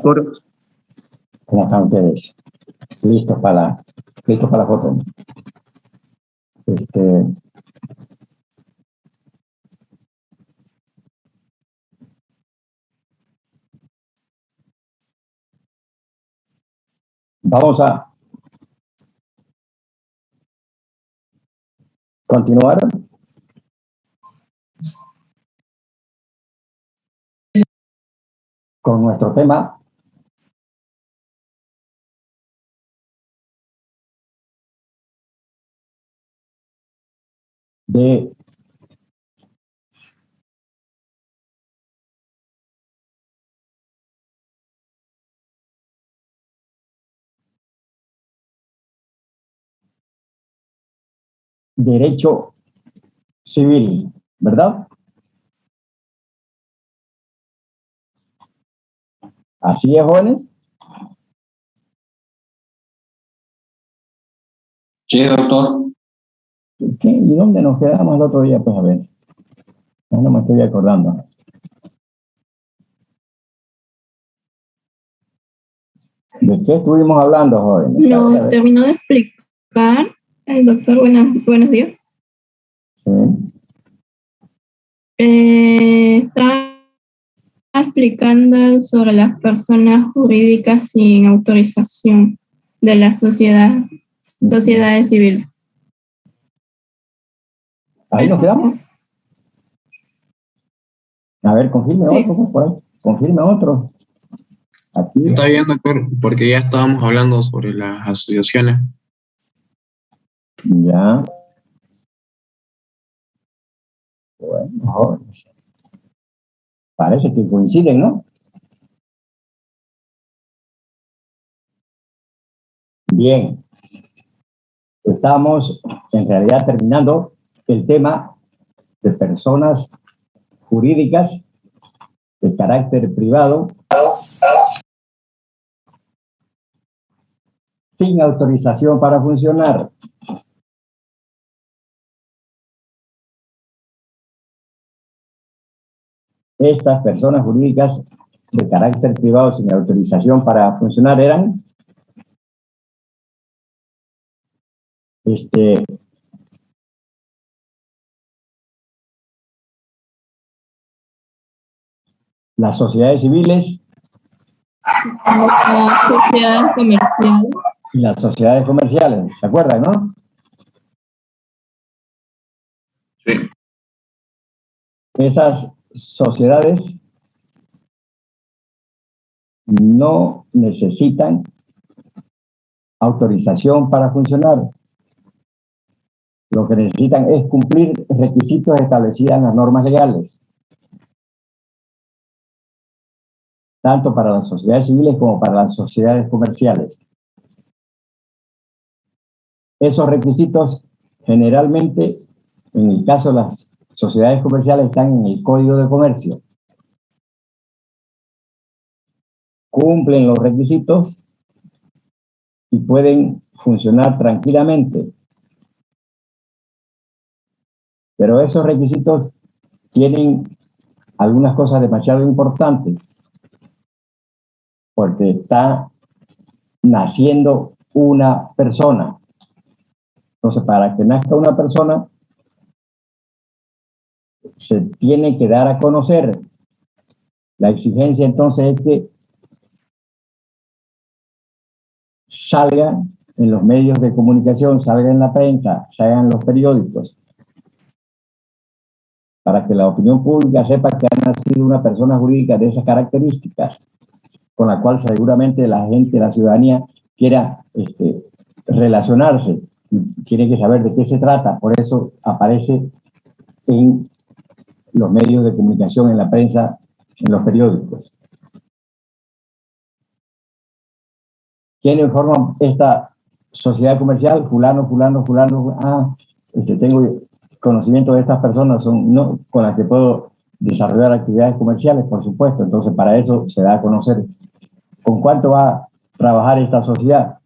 Héctor, ¿cómo están ustedes? Listos para la foto. Vamos a continuar con nuestro tema de derecho civil, ¿verdad? Así es, jóvenes. Sí, doctor. ¿Qué? ¿Y dónde nos quedamos el otro día? Pues a ver, no me estoy acordando. ¿De qué estuvimos hablando, jóvenes? Nos terminó de explicar el doctor. Buenos días. Sí. Está explicando sobre las personas jurídicas sin autorización de las sociedades civiles. Ahí nos quedamos. A ver, confirme Sí. otro, por ahí. Confirme otro. Aquí. Está bien, doctor, porque ya estábamos hablando sobre las asociaciones. Ya. Bueno, jóvenes. Parece que coinciden, ¿no? Bien. Estamos en realidad terminando el tema de personas jurídicas de carácter privado sin autorización para funcionar. Estas personas jurídicas de carácter privado sin autorización para funcionar eran las sociedades civiles, Las sociedades comerciales. y las sociedades comerciales, ¿se acuerdan, no? Sí. Esas sociedades no necesitan autorización para funcionar. Lo que necesitan es cumplir requisitos establecidos en las normas legales, tanto para las sociedades civiles como para las sociedades comerciales. Esos requisitos generalmente, en el caso de las sociedades comerciales, están en el Código de Comercio. Cumplen los requisitos y pueden funcionar tranquilamente. Pero esos requisitos tienen algunas cosas demasiado importantes, porque está naciendo una persona. Entonces, para que nazca una persona, se tiene que dar a conocer. La exigencia entonces es que salga en los medios de comunicación, salga en la prensa, salga en los periódicos, para que la opinión pública sepa que ha nacido una persona jurídica de esas características, con la cual seguramente la gente, la ciudadanía, quiera relacionarse, tiene que saber de qué se trata. Por eso aparece en los medios de comunicación, en la prensa, en los periódicos. ¿Quiénes forman esta sociedad comercial? Fulano, fulano, fulano. Tengo conocimiento de estas personas, son no con las que puedo desarrollar actividades comerciales, por supuesto. Entonces, para eso se da a conocer con cuánto va a trabajar esta sociedad.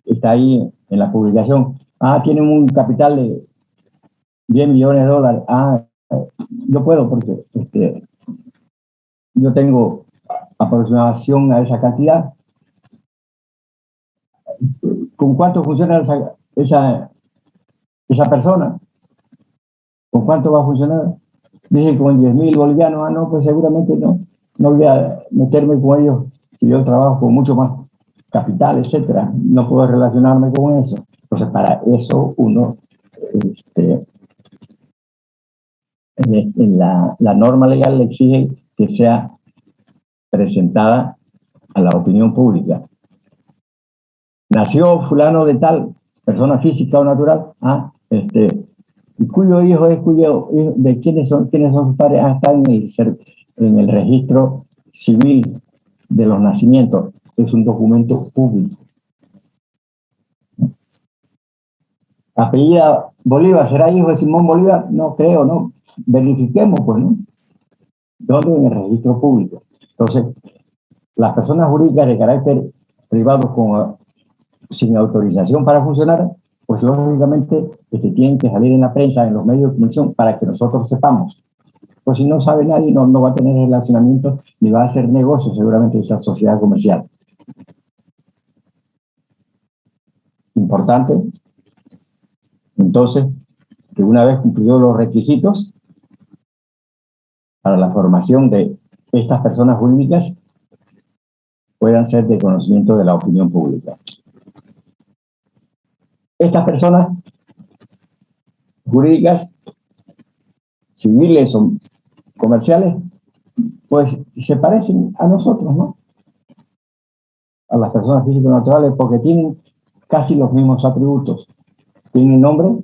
Está ahí en la publicación. Tienen un capital de 10 millones de dólares. Yo puedo porque yo tengo aproximación a esa cantidad. ¿Con cuánto funciona esa persona? ¿Con cuánto va a funcionar? Dicen con 10.000 bolivianos. No, pues seguramente no voy a meterme con ellos si yo trabajo con mucho más capital, etcétera. No puedo relacionarme con eso. Entonces, para eso uno, en la norma legal le exige que sea presentada a la opinión pública. Nació fulano de tal, persona física o natural, y cuyo hijo es de quiénes son sus padres, está en el registro civil de los nacimientos. Es un documento público. Apellida Bolívar, ¿será hijo de Simón Bolívar? No creo, no. Verifiquemos, pues, ¿no? ¿Dónde? En el registro público. Entonces, las personas jurídicas de carácter privado sin autorización para funcionar, pues lógicamente tienen que salir en la prensa, en los medios de comunicación, para que nosotros sepamos. Pues si no sabe nadie, no va a tener relacionamiento ni va a hacer negocio seguramente esa sociedad comercial. Importante, entonces, que una vez cumplidos los requisitos para la formación de estas personas jurídicas, puedan ser de conocimiento de la opinión pública. Estas personas jurídicas, civiles o comerciales, pues se parecen a nosotros, ¿no? A las personas físicas naturales, porque tienen casi los mismos atributos. Tienen nombre,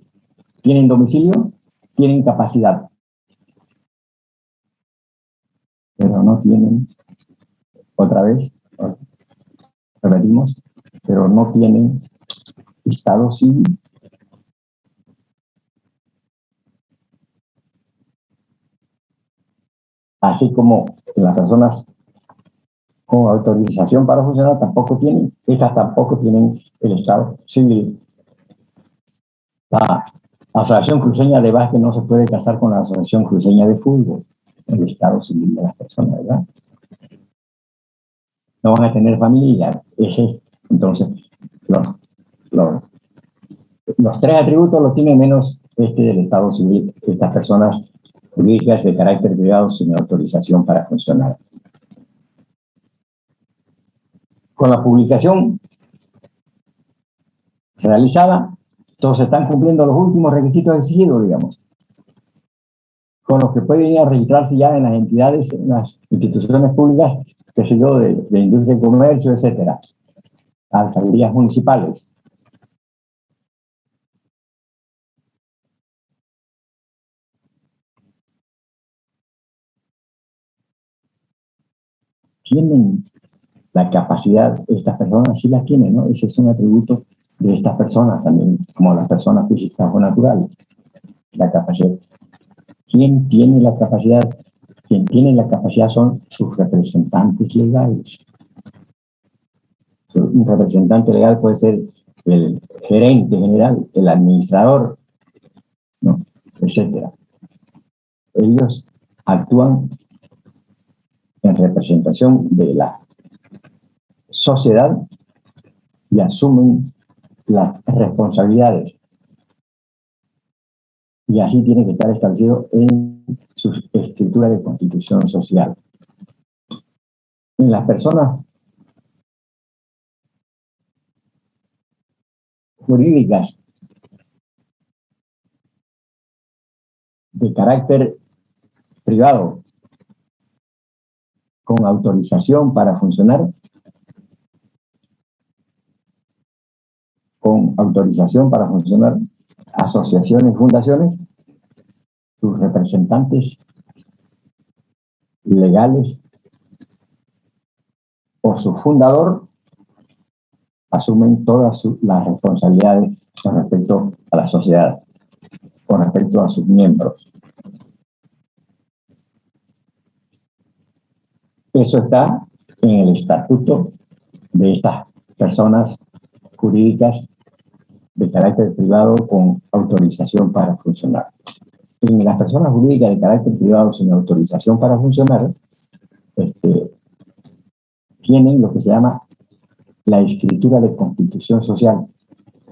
tienen domicilio, tienen capacidad. Pero no tienen, otra vez, repetimos, pero no tienen estado civil. Así como las personas con autorización para funcionar estas tampoco tienen el estado civil. La Asociación Cruceña de Básquet no se puede casar con la Asociación Cruceña de Fútbol, el estado civil de las personas, ¿verdad? No van a tener familia. Entonces, los tres atributos los tienen menos del estado civil, estas personas jurídicas de carácter privado sin autorización para funcionar. Con la publicación realizada, todos están cumpliendo los últimos requisitos exigidos, digamos, con los que pueden ir a registrarse ya en las entidades, en las instituciones públicas, qué sé yo, de industria y comercio, etcétera, alcaldías municipales. Tienen la capacidad, estas personas sí la tienen, ¿no? Ese es un atributo de estas personas también, como las personas físicas o naturales. La capacidad. ¿Quién tiene la capacidad? Quien tiene la capacidad son sus representantes legales. Un representante legal puede ser el gerente general, el administrador, ¿no? Etcétera. Ellos actúan en representación de la sociedad y asumen las responsabilidades. Y así tiene que estar establecido en su escritura de constitución social. En las personas jurídicas de carácter privado con autorización para funcionar, asociaciones, fundaciones, sus representantes legales o su fundador asumen todas las responsabilidades con respecto a la sociedad, con respecto a sus miembros. Eso está en el estatuto de estas personas jurídicas de carácter privado con autorización para funcionar. En las personas jurídicas de carácter privado sin autorización para funcionar, tienen lo que se llama la escritura de constitución social.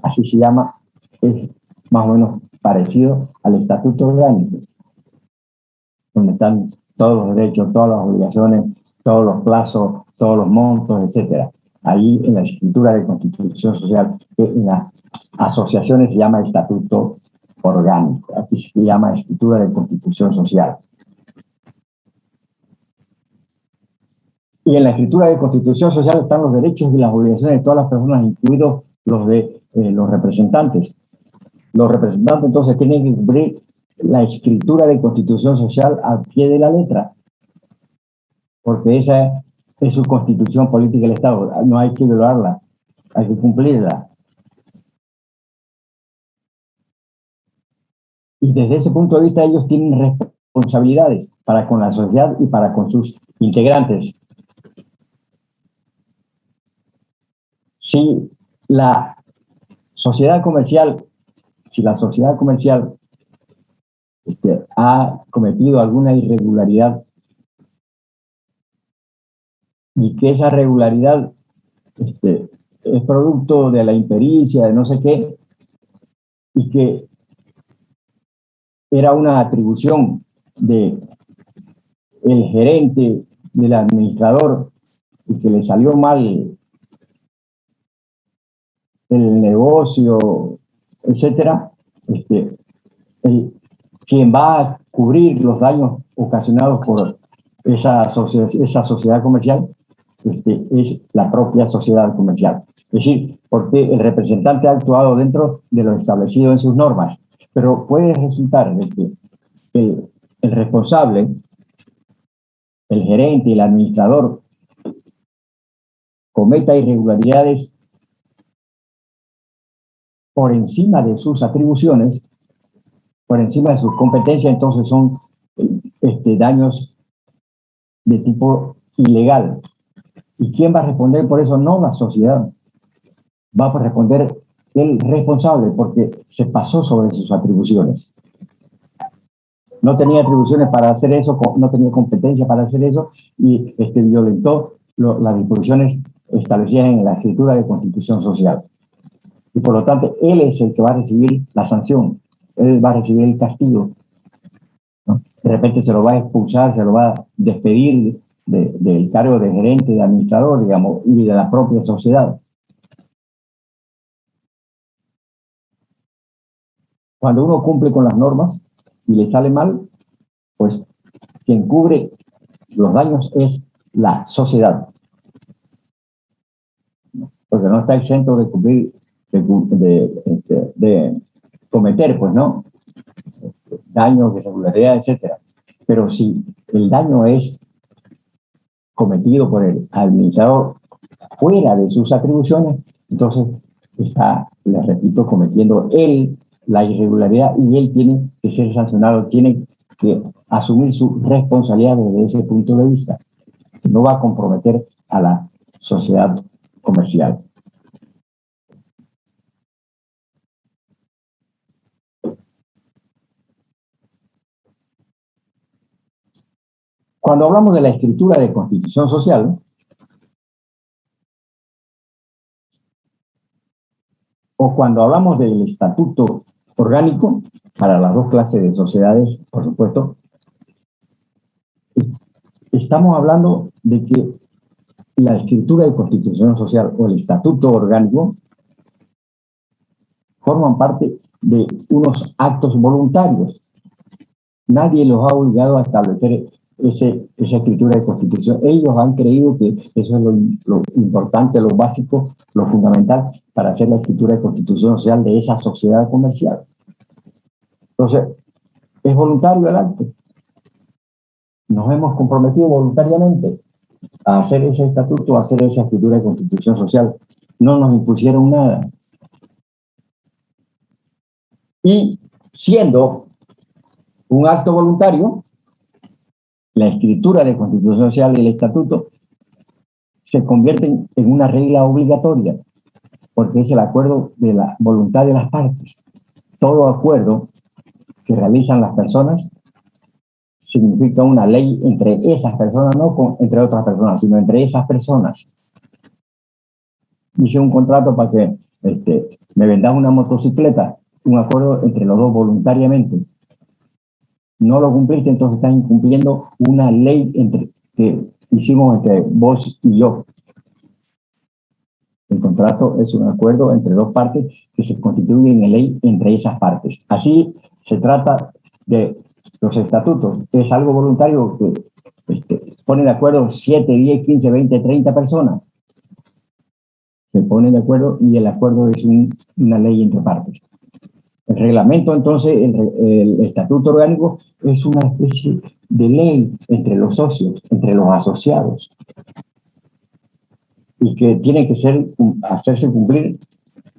Así se llama, es más o menos parecido al estatuto orgánico, donde están todos los derechos, todas las obligaciones, todos los plazos, todos los montos, etcétera. Ahí en la escritura de constitución social, que en las asociaciones se llama estatuto orgánico, aquí se llama escritura de constitución social. Y en la escritura de constitución social están los derechos y las obligaciones de todas las personas, incluidos los de los representantes. Los representantes entonces tienen que cumplir la escritura de constitución social al pie de la letra, porque esa es su constitución política del Estado. No hay que violarla, hay que cumplirla. Y desde ese punto de vista ellos tienen responsabilidades para con la sociedad y para con sus integrantes. Si la sociedad comercial ha cometido alguna irregularidad y que esa regularidad es producto de la impericia, de no sé qué, y que era una atribución del gerente, del administrador, y que le salió mal el negocio, etcétera, quien va a cubrir los daños ocasionados por esa sociedad comercial es la propia sociedad comercial. Es decir, porque el representante ha actuado dentro de lo establecido en sus normas, pero puede resultar de que el responsable, el gerente y el administrador cometa irregularidades por encima de sus atribuciones, por encima de sus competencias, entonces son daños de tipo ilegal. ¿Y quién va a responder por eso? No la sociedad. Va a responder el responsable porque se pasó sobre sus atribuciones. No tenía atribuciones para hacer eso, no tenía competencia para hacer eso y violentó las disposiciones establecidas en la escritura de constitución social. Y por lo tanto, él es el que va a recibir la sanción, él va a recibir el castigo, ¿no? De repente se lo va a expulsar, se lo va a despedir del cargo de gerente, de administrador, digamos, y de la propia sociedad. Cuando uno cumple con las normas y le sale mal, pues quien cubre los daños es la sociedad. Porque no está exento de cumplir, de cometer, pues, ¿no? Daños, irregularidades, etcétera. Pero si el daño es cometido por el administrador fuera de sus atribuciones, entonces está, les repito, cometiendo él la irregularidad y él tiene que ser sancionado, tiene que asumir su responsabilidad desde ese punto de vista. No va a comprometer a la sociedad comercial. Cuando hablamos de la escritura de constitución social, o cuando hablamos del estatuto orgánico, para las dos clases de sociedades, por supuesto, estamos hablando de que la escritura de constitución social o el estatuto orgánico forman parte de unos actos voluntarios. Nadie los ha obligado a establecer esa escritura de constitución. Ellos han creído que eso es lo importante, lo básico, lo fundamental para hacer la escritura de constitución social de esa sociedad comercial. Entonces, es voluntario el acto. Nos hemos comprometido voluntariamente a hacer ese estatuto, a hacer esa escritura de constitución social. No nos impusieron nada. Y siendo un acto voluntario, la escritura de constitución social y el estatuto se convierten en una regla obligatoria, porque es el acuerdo de la voluntad de las partes. Todo acuerdo que realizan las personas significa una ley entre esas personas, no entre otras personas, sino entre esas personas. Hice un contrato para que me vendan una motocicleta, un acuerdo entre los dos voluntariamente. No lo cumpliste, entonces estás incumpliendo una ley que hicimos entre vos y yo. El contrato es un acuerdo entre dos partes que se constituyen en ley entre esas partes. Así se trata de los estatutos. Es algo voluntario que ponen de acuerdo 7, 10, 15, 20, 30 personas. Se ponen de acuerdo y el acuerdo es una ley entre partes. El reglamento, entonces, el estatuto orgánico es una especie de ley entre los socios, entre los asociados, y que tiene que hacerse cumplir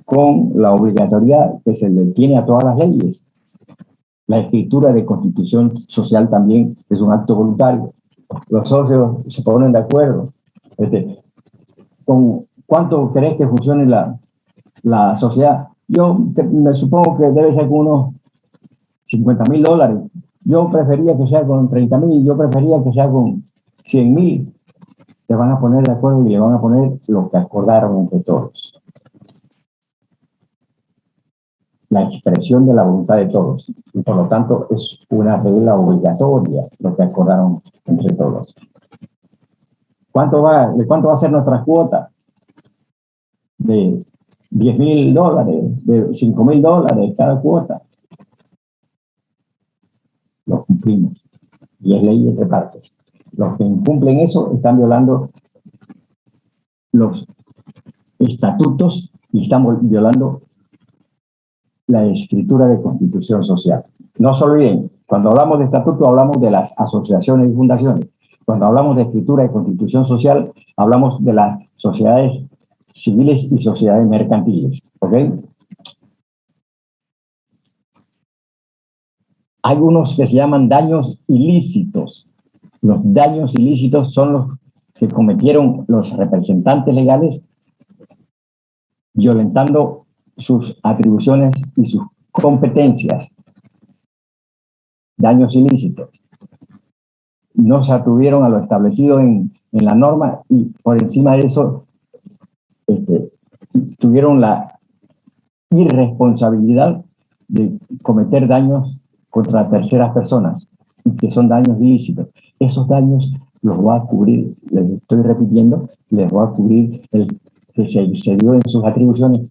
con la obligatoriedad que se le tiene a todas las leyes. La escritura de constitución social también es un acto voluntario. Los socios se ponen de acuerdo. ¿Con cuánto crees que funcione la sociedad? Yo me supongo que debe ser con unos $50,000. Yo prefería que sea con 30,000, yo prefería que sea con 100,000. Se van a poner de acuerdo y le van a poner lo que acordaron entre todos. La expresión de la voluntad de todos. Y por lo tanto es una regla obligatoria lo que acordaron entre todos. ¿De cuánto va a ser nuestra cuota? De $10,000, de $5,000 cada cuota. Lo cumplimos. Y es ley entre partes. Los que incumplen eso están violando los estatutos y están violando la escritura de constitución social. No se olviden, cuando hablamos de estatuto hablamos de las asociaciones y fundaciones. Cuando hablamos de escritura de constitución social, hablamos de las sociedades civiles y sociedades mercantiles. ¿Ok? Hay unos que se llaman daños ilícitos. Los daños ilícitos son los que cometieron los representantes legales violentando sus atribuciones y sus competencias. Daños ilícitos. No se atuvieron a lo establecido en la norma y por encima de eso tuvieron la irresponsabilidad de cometer daños contra terceras personas, que son daños ilícitos. Esos daños los va a cubrir, les estoy repitiendo, les va a cubrir el que se excedió en sus atribuciones.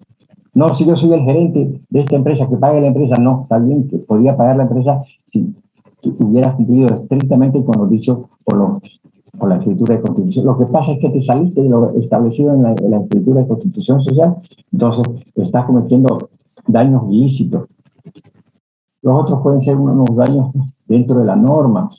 No, si yo soy el gerente de esta empresa, que pague la empresa, no, está bien que podía pagar la empresa si hubiera cumplido estrictamente con lo dicho por la escritura de constitución. Lo que pasa es que te saliste de lo establecido en la escritura de constitución social, entonces estás cometiendo daños ilícitos. Los otros pueden ser unos daños dentro de la norma,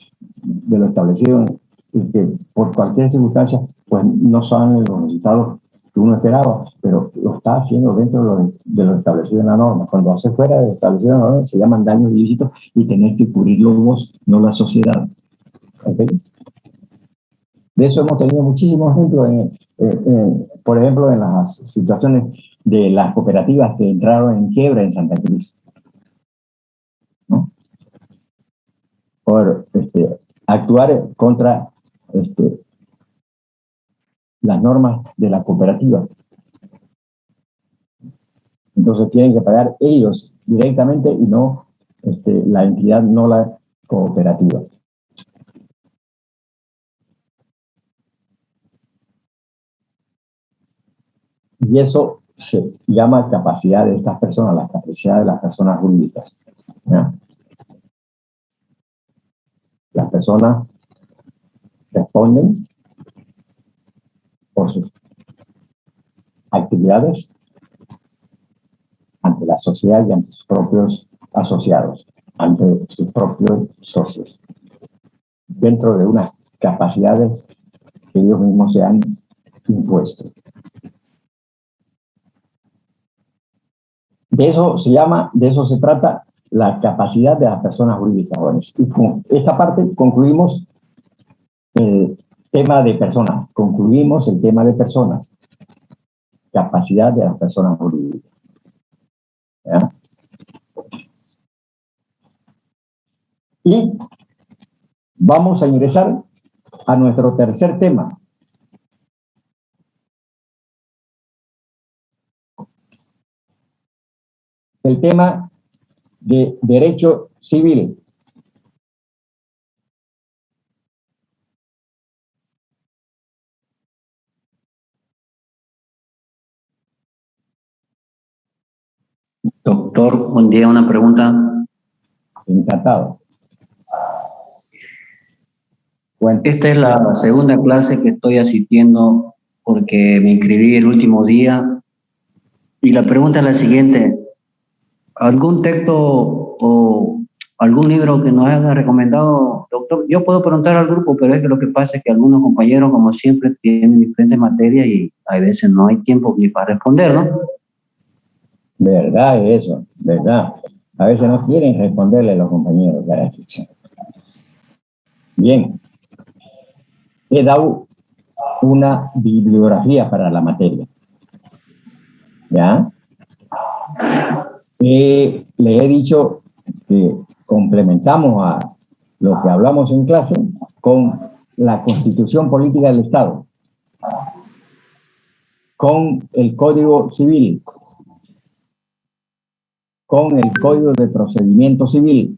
de lo establecido, y que por cualquier circunstancia pues no son los resultados que uno esperaba, pero lo está haciendo dentro de lo establecido en la norma. Cuando hace fuera de lo establecido en la norma, se llaman daños ilícitos y tenés que cubrirlo vos, no la sociedad. ¿Okay? De eso hemos tenido muchísimos ejemplos, por ejemplo, en las situaciones de las cooperativas que entraron en quiebra en Santa Cruz, ¿no? Por actuar contra las normas de la cooperativa. Entonces tienen que pagar ellos directamente y no la entidad, no la cooperativa. Y eso se llama capacidad de estas personas, la capacidad de las personas jurídicas, ¿ya? Las personas responden por sus actividades ante la sociedad y ante sus propios asociados, ante sus propios socios, dentro de unas capacidades que ellos mismos se han impuesto. De eso se trata la capacidad de las personas jurídicas. Y con esta parte concluimos el tema de personas. Concluimos el tema de personas. Capacidad de las personas jurídicas. ¿Ya? Y Vamos a ingresar a nuestro tercer tema. El tema de derecho civil. Doctor, buen día, una pregunta. Encantado. Bueno, Esta es la segunda clase que estoy asistiendo porque me inscribí el último día y la pregunta es la siguiente. ¿Algún texto o algún libro que nos haya recomendado, doctor? Yo puedo preguntar al grupo, pero es que lo que pasa es que algunos compañeros, como siempre, tienen diferentes materias y a veces no hay tiempo ni para responder, ¿no? verdad es eso, verdad. A veces no quieren responderle a los compañeros. Bien, he dado una bibliografía para la materia. ¿Ya? Le he dicho que complementamos a lo que hablamos en clase con la Constitución Política del Estado, con el Código Civil, con el Código de Procedimiento Civil,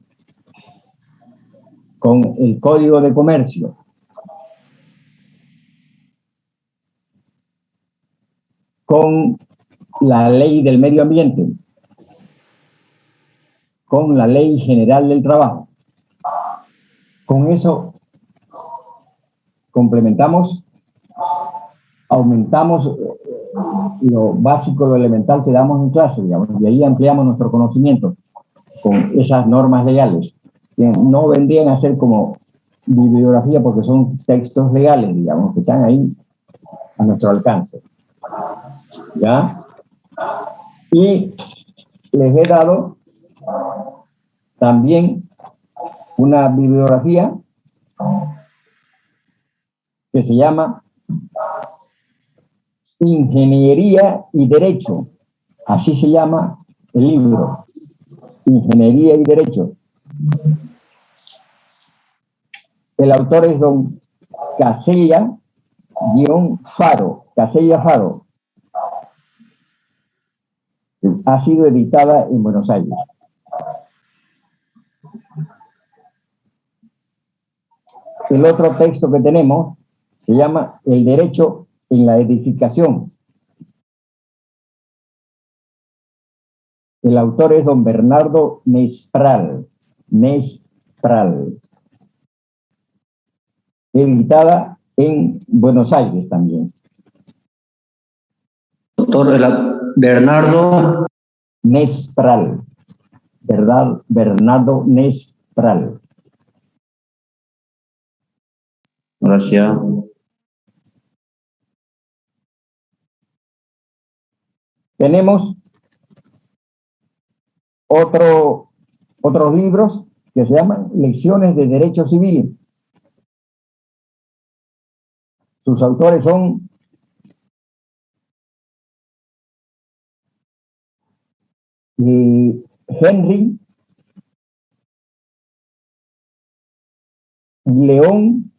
con el Código de Comercio, con la Ley del Medio Ambiente, con la Ley General del Trabajo. Con eso complementamos, aumentamos lo básico, lo elemental que damos en clase, digamos, y ahí ampliamos nuestro conocimiento con esas normas legales. No vendrían a ser como bibliografía porque son textos legales, digamos, que están ahí a nuestro alcance. ¿Ya? Y les he dado también una bibliografía que se llama Ingeniería y Derecho. Así se llama el libro. Ingeniería y Derecho. El autor es don Casella-Faro. Casella-Faro. Ha sido editada en Buenos Aires. El otro texto que tenemos se llama El Derecho en la Edificación. El autor es don Bernardo Nespral. Nespral. Editada en Buenos Aires también. Doctor, Bernardo Nespral. ¿Verdad? Bernardo Nespral. Gracias. Tenemos otros libros que se llaman Lecciones de Derecho Civil. Sus autores son Henry León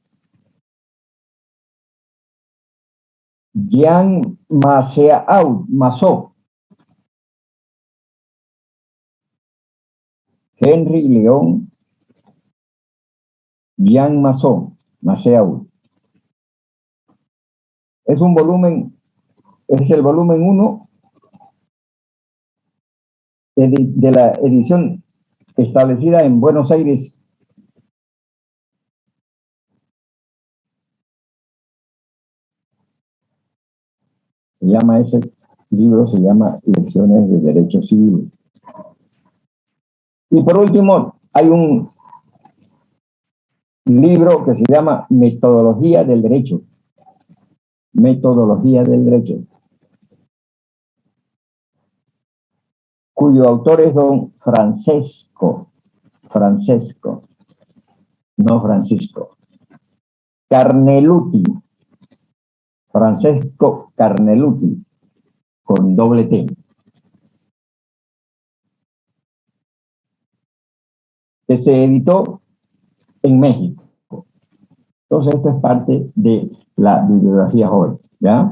Jean Massot. Henry León Jean Massot. Es un volumen, es el volumen 1 de la edición establecida en Buenos Aires. Ese libro se llama Lecciones de Derecho Civil. Y por último, hay un libro que se llama Metodología del Derecho. Metodología del Derecho. Cuyo autor es don Francesco, no Francisco, Carneluti, Francesco Carneluti, con doble T. Que se editó en México. Entonces, esto es parte de la bibliografía joven, ¿ya?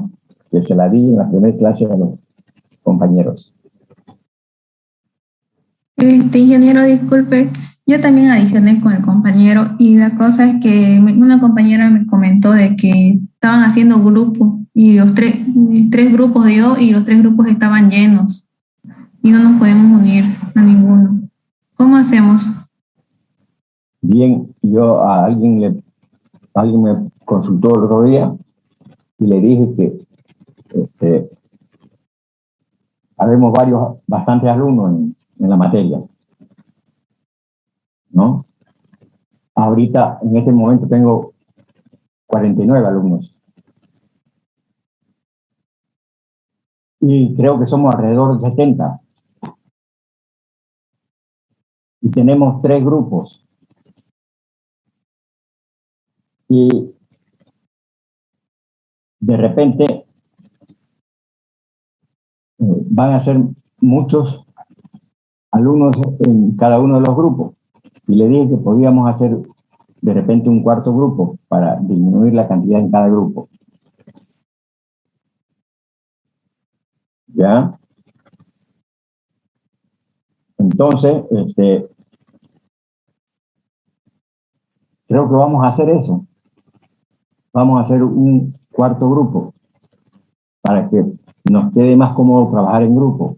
Que se la di en la primera clase a los compañeros. Ingeniero, disculpe, yo también adicioné con el compañero y la cosa es que una compañera me comentó de que estaban haciendo grupos y los tres grupos dio y los tres grupos estaban llenos y no nos podemos unir a ninguno. ¿Cómo hacemos? Bien, yo a alguien me consultó el otro día y le dije que habemos bastantes alumnos en la materia, ¿no? Ahorita, en este momento, tengo 49 alumnos. Y creo que somos alrededor de 70. Y tenemos 3 grupos. Y de repente van a ser muchos alumnos en cada uno de los grupos. Y le dije que podíamos hacer de repente un cuarto grupo para disminuir la cantidad en cada grupo. ¿Ya? Entonces, creo que vamos a hacer eso. Vamos a hacer un cuarto grupo para que nos quede más cómodo trabajar en grupo.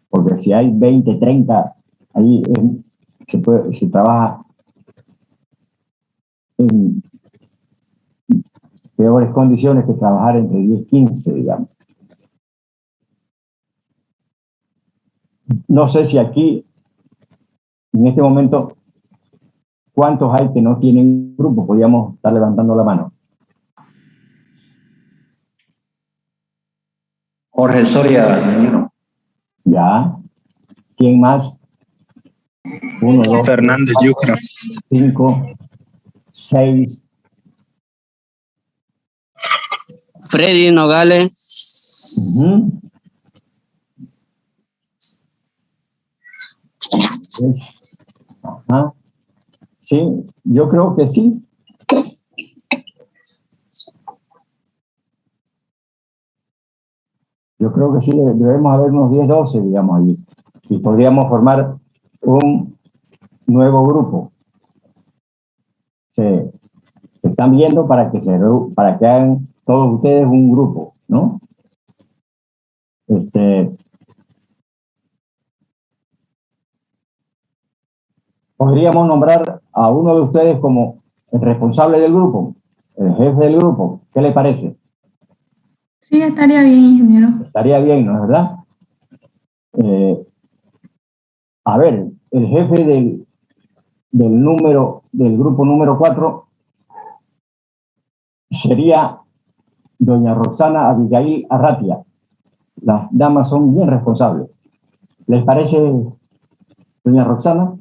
Porque si hay 20, 30, ahí se trabaja en peores condiciones que trabajar entre 10, 15, digamos. No sé si aquí, en este momento, ¿cuántos hay que no tienen grupo? Podríamos estar levantando la mano. Jorge Soria, ingeniero. Ya. ¿Quién más? 1, 2, Fernández Yucra. 5, 6. Freddy Nogales. Ajá. Sí, yo creo que sí. Yo creo que sí, debemos haber unos 10, 12, digamos, allí. Y podríamos formar un nuevo grupo. Se están viendo para que hagan todos ustedes un grupo, ¿no? Podríamos nombrar a uno de ustedes como el responsable del grupo, el jefe del grupo. ¿Qué le parece? Sí, estaría bien, ingeniero. Estaría bien, ¿no es verdad? A ver, el jefe del grupo número 4 sería doña Roxana Abigail Arratia. Las damas son bien responsables. ¿Les parece, doña Roxana?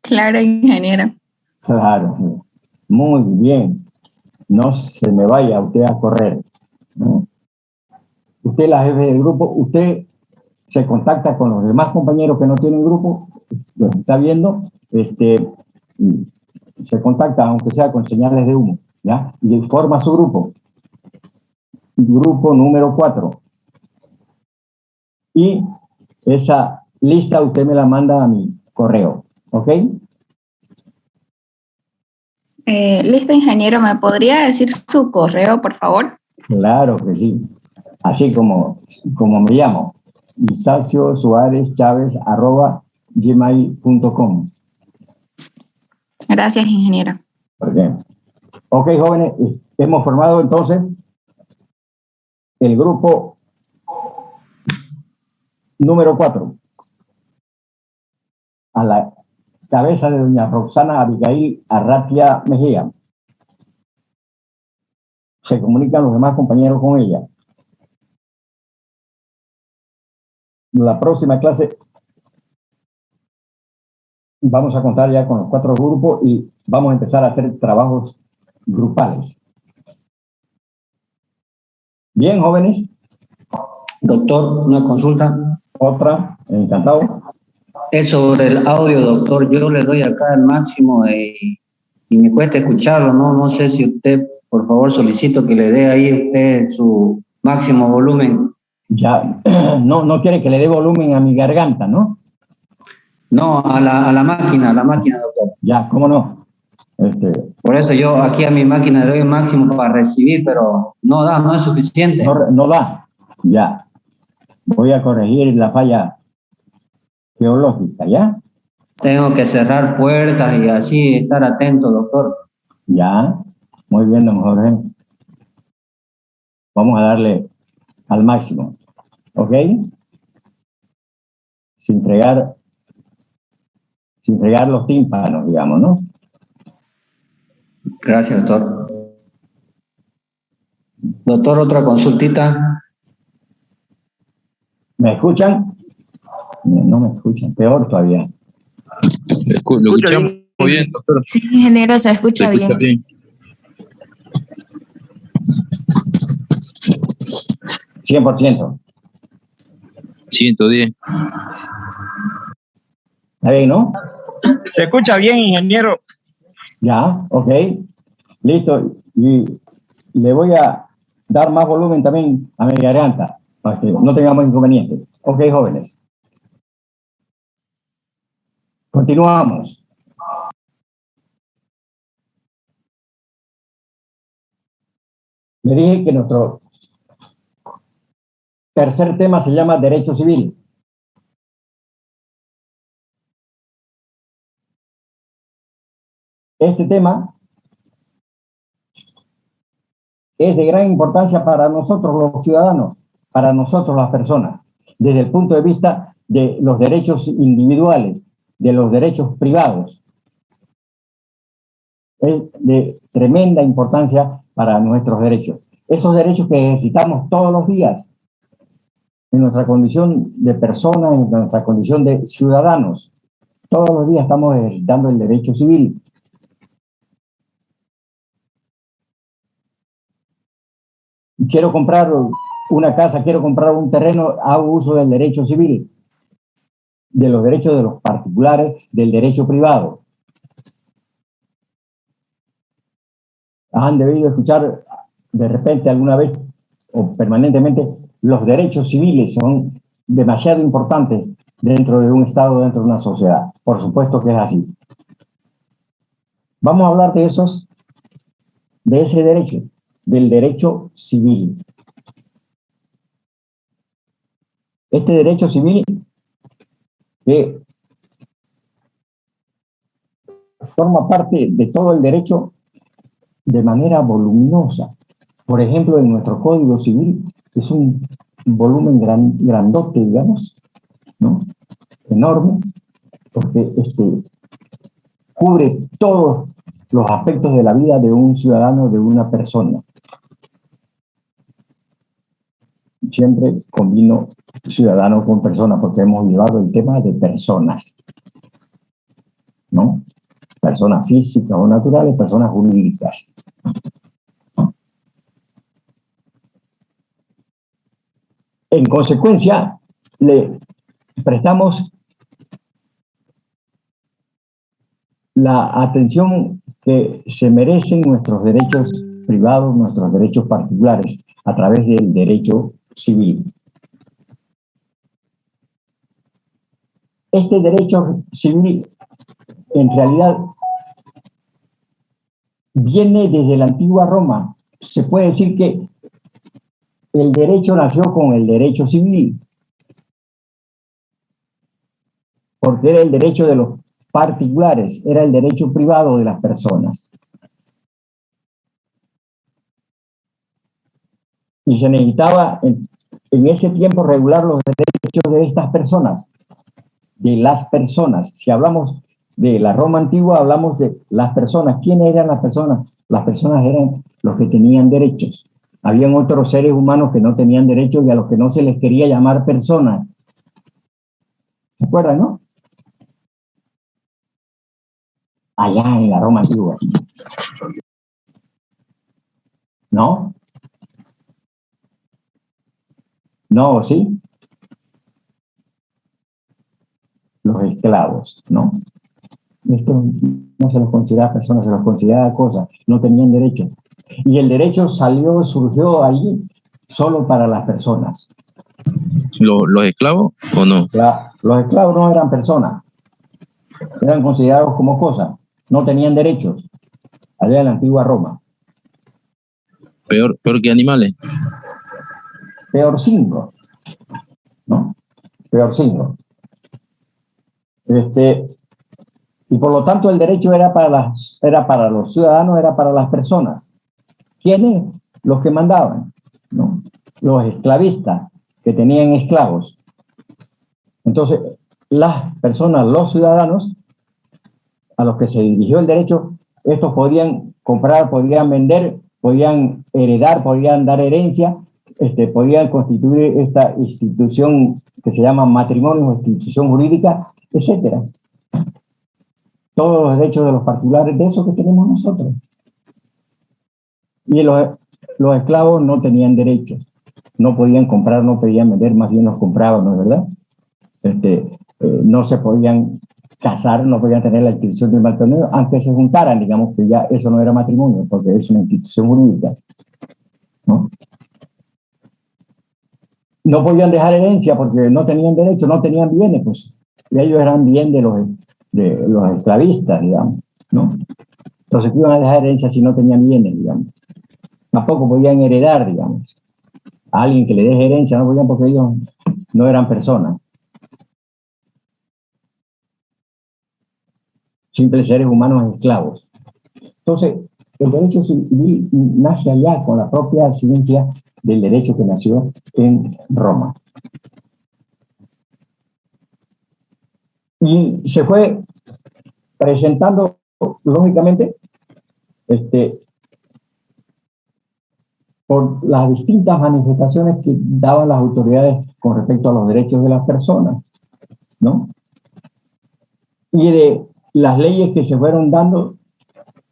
Claro, ingeniero. Claro, muy bien. No se me vaya usted a correr, ¿no? Usted, la jefe del grupo, usted se contacta con los demás compañeros que no tienen grupo, los está viendo, se contacta, aunque sea con señales de humo, ¿ya? Y forma su grupo. Grupo número 4. Y esa lista usted me la manda a mi correo, ¿ok? Listo, ingeniero. ¿Me podría decir su correo, por favor? Claro que sí. Así como me llamo. Isacio Suárez Chávez @gmail.com. Gracias, ingeniero. Ok, jóvenes, hemos formado entonces el grupo número 4. A la cabeza de doña Roxana Abigail Arratia Mejía. Se comunican los demás compañeros con ella. La próxima clase vamos a contar ya con los 4 grupos y vamos a empezar a hacer trabajos grupales. Bien, jóvenes. Doctor, una consulta. Otra, encantado. es sobre el audio, doctor. Yo le doy acá el máximo y me cuesta escucharlo, ¿no? No sé si usted, por favor, solicito que le dé ahí usted su máximo volumen. Ya, no quiere que le dé volumen a mi garganta, ¿no? No, a la máquina, doctor. Ya, ¿cómo no? Por eso yo aquí a mi máquina le doy el máximo para recibir, pero no es suficiente. No da. Ya. Voy a corregir la falla geológica, ¿ya? Tengo que cerrar puertas y así estar atento, doctor. Ya. Muy bien, don Jorge. Vamos a darle al máximo. ¿Ok? Sin fregar los tímpanos, digamos, ¿no? Gracias, doctor. Doctor, otra consultita. ¿Me escuchan? No me escuchan. Peor todavía. Lo escuchamos bien, doctor. Sí, ingeniero, se escucha Se escucha bien. 100%. 110. ¿Está bien, no? Se escucha bien, ingeniero. Ya, ok. Listo. Y le voy a dar más volumen también a mi garganta para que no tengamos inconvenientes. Ok, jóvenes. Continuamos. Le dije que nuestro tercer tema se llama Derecho Civil. Este tema es de gran importancia para nosotros los ciudadanos, para nosotros las personas, desde el punto de vista de los derechos individuales, de los derechos privados. Es de tremenda importancia para nuestros derechos. Esos derechos que necesitamos todos los días en nuestra condición de personas, en nuestra condición de ciudadanos. Todos los días estamos ejercitando el derecho civil. Quiero comprar una casa, quiero comprar un terreno, hago uso del derecho civil, de los derechos de los particulares, del derecho privado. Han debido escuchar de repente alguna vez o permanentemente, los derechos civiles son demasiado importantes dentro de un Estado, dentro de una sociedad. Por supuesto que es así. Vamos a hablar de ese derecho, del derecho civil. Este derecho civil que forma parte de todo el derecho de manera voluminosa. Por ejemplo, en nuestro Código Civil es un volumen grandote, digamos, ¿no? Enorme, porque cubre todos los aspectos de la vida de un ciudadano, de una persona. Siempre combino ciudadano con persona, porque hemos llevado el tema de personas, ¿no? Personas físicas o naturales, personas jurídicas. En consecuencia, le prestamos la atención que se merecen nuestros derechos privados, nuestros derechos particulares, a través del derecho civil. Este derecho civil, en realidad, viene desde la antigua Roma. Se puede decir que el derecho nació con el derecho civil, porque era el derecho de los particulares, era el derecho privado de las personas. Y se necesitaba en ese tiempo regular los derechos de estas personas, de las personas. Si hablamos de la Roma antigua, hablamos de las personas. ¿Quiénes eran las personas? Las personas eran los que tenían derechos. Habían otros seres humanos que no tenían derechos y a los que no se les quería llamar personas. ¿Se acuerdan, no? Allá en la Roma antigua. ¿No? ¿No? ¿Sí? los esclavos, ¿no? Esto no se los consideraba personas, se los consideraba cosas, no tenían derecho. Y el derecho surgió allí solo para las personas. ¿Los esclavos o no? Los esclavos no eran personas, eran considerados como cosas, no tenían derechos, allá en la antigua Roma. Peor que animales. Peor 5, ¿no? Peor 5. Y por lo tanto el derecho era para los ciudadanos, era para las personas. ¿Quiénes? Los que mandaban, ¿no? Los esclavistas que tenían esclavos. Entonces, las personas, los ciudadanos, a los que se dirigió el derecho, estos podían comprar, podían vender, podían heredar, podían dar herencia, podían constituir esta institución que se llama matrimonio, institución jurídica, etcétera. Todos los derechos de los particulares de eso que tenemos nosotros. Y los esclavos no tenían derechos, no podían comprar, no podían vender, más bien los compraban, ¿no es verdad? No se podían casar, no podían tener la institución del matrimonio, aunque se juntaran, digamos que ya eso no era matrimonio, porque es una institución jurídica, ¿no? No podían dejar herencia porque no tenían derecho, no tenían bienes, pues y ellos eran bien de los esclavistas, digamos, ¿no? Entonces, ¿qué iban a dejar herencia si no tenían bienes, digamos? Tampoco podían heredar, digamos. A alguien que le deje herencia no podían porque ellos no eran personas. Simples seres humanos esclavos. Entonces, el derecho civil nace allá con la propia ciencia del derecho que nació en Roma. Y se fue presentando, lógicamente, por las distintas manifestaciones que daban las autoridades con respecto a los derechos de las personas, ¿no? Y de las leyes que se fueron dando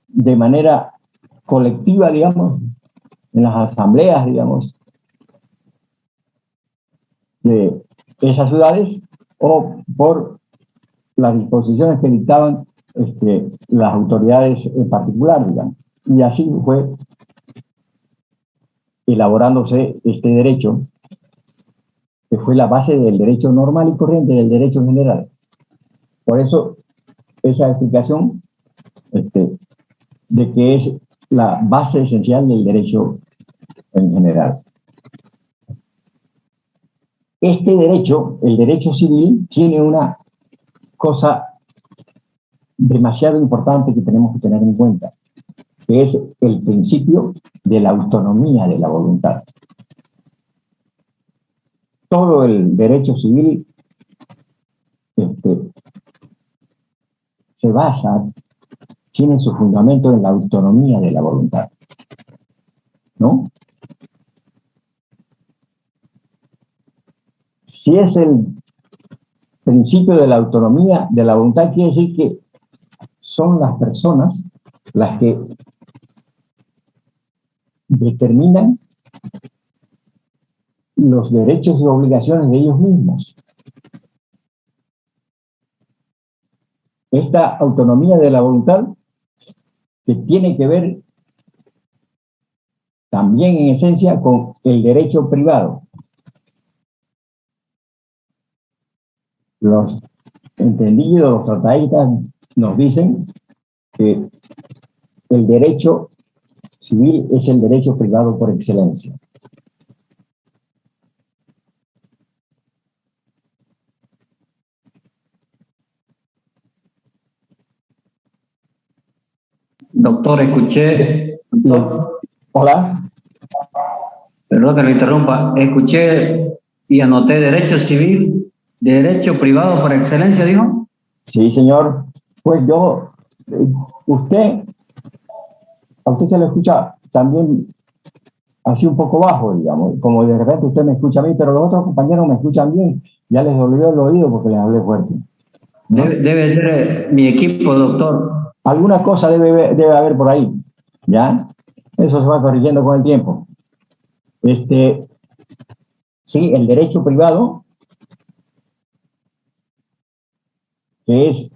de manera colectiva, digamos, en las asambleas, digamos, de esas ciudades, o por las disposiciones que dictaban las autoridades en particular, digamos. Y así fue elaborándose este derecho, que fue la base del derecho normal y corriente, del derecho general. Por eso, esa explicación de que es la base esencial del derecho en general. Este derecho, el derecho civil, tiene una cosa demasiado importante que tenemos que tener en cuenta, que es el principio de la autonomía de la voluntad. Todo el derecho civil se basa, tiene su fundamento en la autonomía de la voluntad, ¿no? Si es el principio de la autonomía de la voluntad, quiere decir que son las personas las que determinan los derechos y obligaciones de ellos mismos. Esta autonomía de la voluntad, que tiene que ver también en esencia con el derecho privado. Los entendidos, los tratadistas nos dicen que el derecho civil es el derecho privado por excelencia. Doctor, escuché. Hola. Perdón que lo interrumpa. Escuché y anoté derecho civil, derecho privado por excelencia, ¿dijo? Sí, señor. Pues yo, a usted se le escucha también así un poco bajo, digamos, como de repente usted me escucha a mí, pero los otros compañeros me escuchan bien. Ya les dolió el oído porque les hablé fuerte, ¿no? Debe ser mi equipo, doctor. Alguna cosa debe haber por ahí, ¿ya? Eso se va corrigiendo con el tiempo. Sí, el derecho privado que es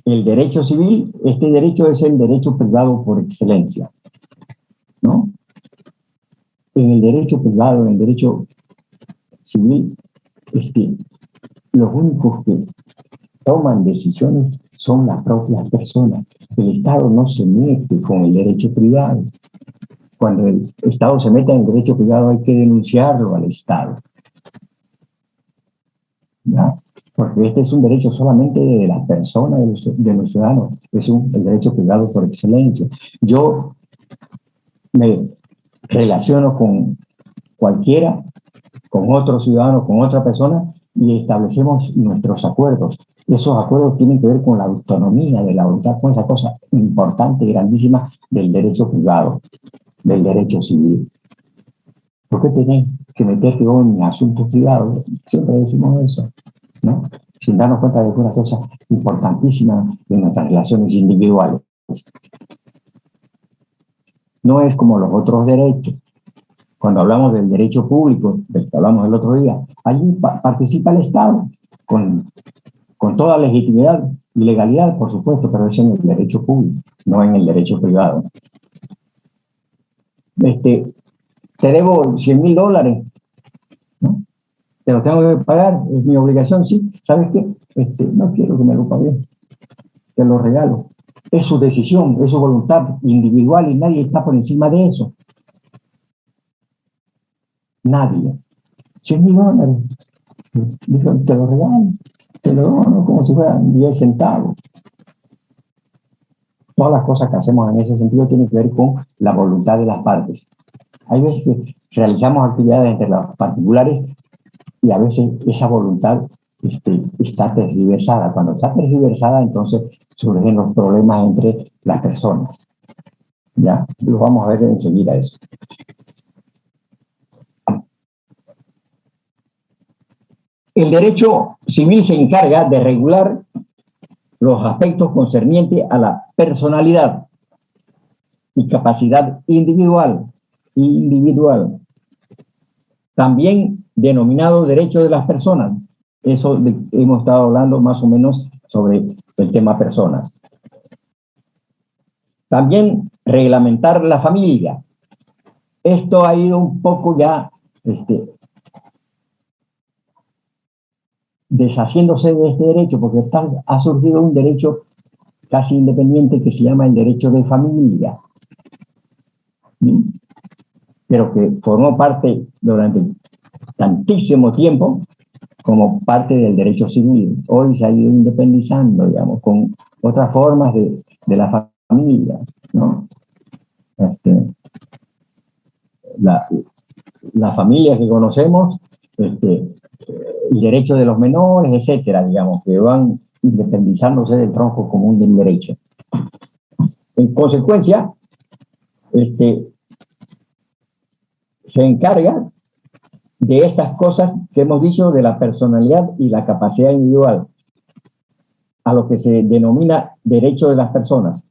el derecho civil. Este derecho es el derecho privado por excelencia, ¿no? En el derecho privado, en el derecho civil, los únicos que toman decisiones son las propias personas. El Estado no se mete con el derecho privado. Cuando el Estado se mete en el derecho privado hay que denunciarlo al Estado, ¿ya? Porque este es un derecho solamente de las personas, de los ciudadanos. Es el derecho privado por excelencia. Yo me relaciono con cualquiera, con otro ciudadano, con otra persona, y establecemos nuestros acuerdos. Esos acuerdos tienen que ver con la autonomía de la voluntad, con esa cosa importante y grandísima del derecho privado, del derecho civil. ¿Por qué tenés que meterte vos en asuntos privados? Siempre decimos eso, ¿no? Sin darnos cuenta de una cosa importantísima de nuestras relaciones individuales. No es como los otros derechos. Cuando hablamos del derecho público, del que hablamos el otro día, allí participa el Estado con toda legitimidad y legalidad, por supuesto, pero es en el derecho público, no en el derecho privado. Te debo $100,000, ¿no? Te lo tengo que pagar, es mi obligación, sí. ¿Sabes qué? No quiero que me lo pagues, te lo regalo. Es su decisión, es su voluntad individual y nadie está por encima de eso. Nadie. $100,000. Dijo, te lo regalo, te lo dono como si fueran 10 centavos. Todas las cosas que hacemos en ese sentido tienen que ver con la voluntad de las partes. Hay veces que realizamos actividades entre los particulares y a veces esa voluntad está tergiversada. Cuando está tergiversada, entonces surgen los problemas entre las personas. ¿Ya? Lo vamos a ver enseguida eso. El derecho civil se encarga de regular los aspectos concernientes a la personalidad y capacidad individual, también denominado derecho de las personas. Eso hemos estado hablando más o menos sobre el tema personas. También reglamentar la familia. Esto ha ido un poco ya deshaciéndose de este derecho, porque ha surgido un derecho casi independiente que se llama el derecho de familia, ¿sí? Pero que formó parte durante tantísimo tiempo como parte del derecho civil. Hoy se ha ido independizando, digamos, con otras formas de la familia, ¿no? La familia que conocemos, el derecho de los menores, etcétera, digamos, que van independizándose del tronco común del derecho. En consecuencia, se encarga de estas cosas que hemos dicho de la personalidad y la capacidad individual, a lo que se denomina derecho de las personas.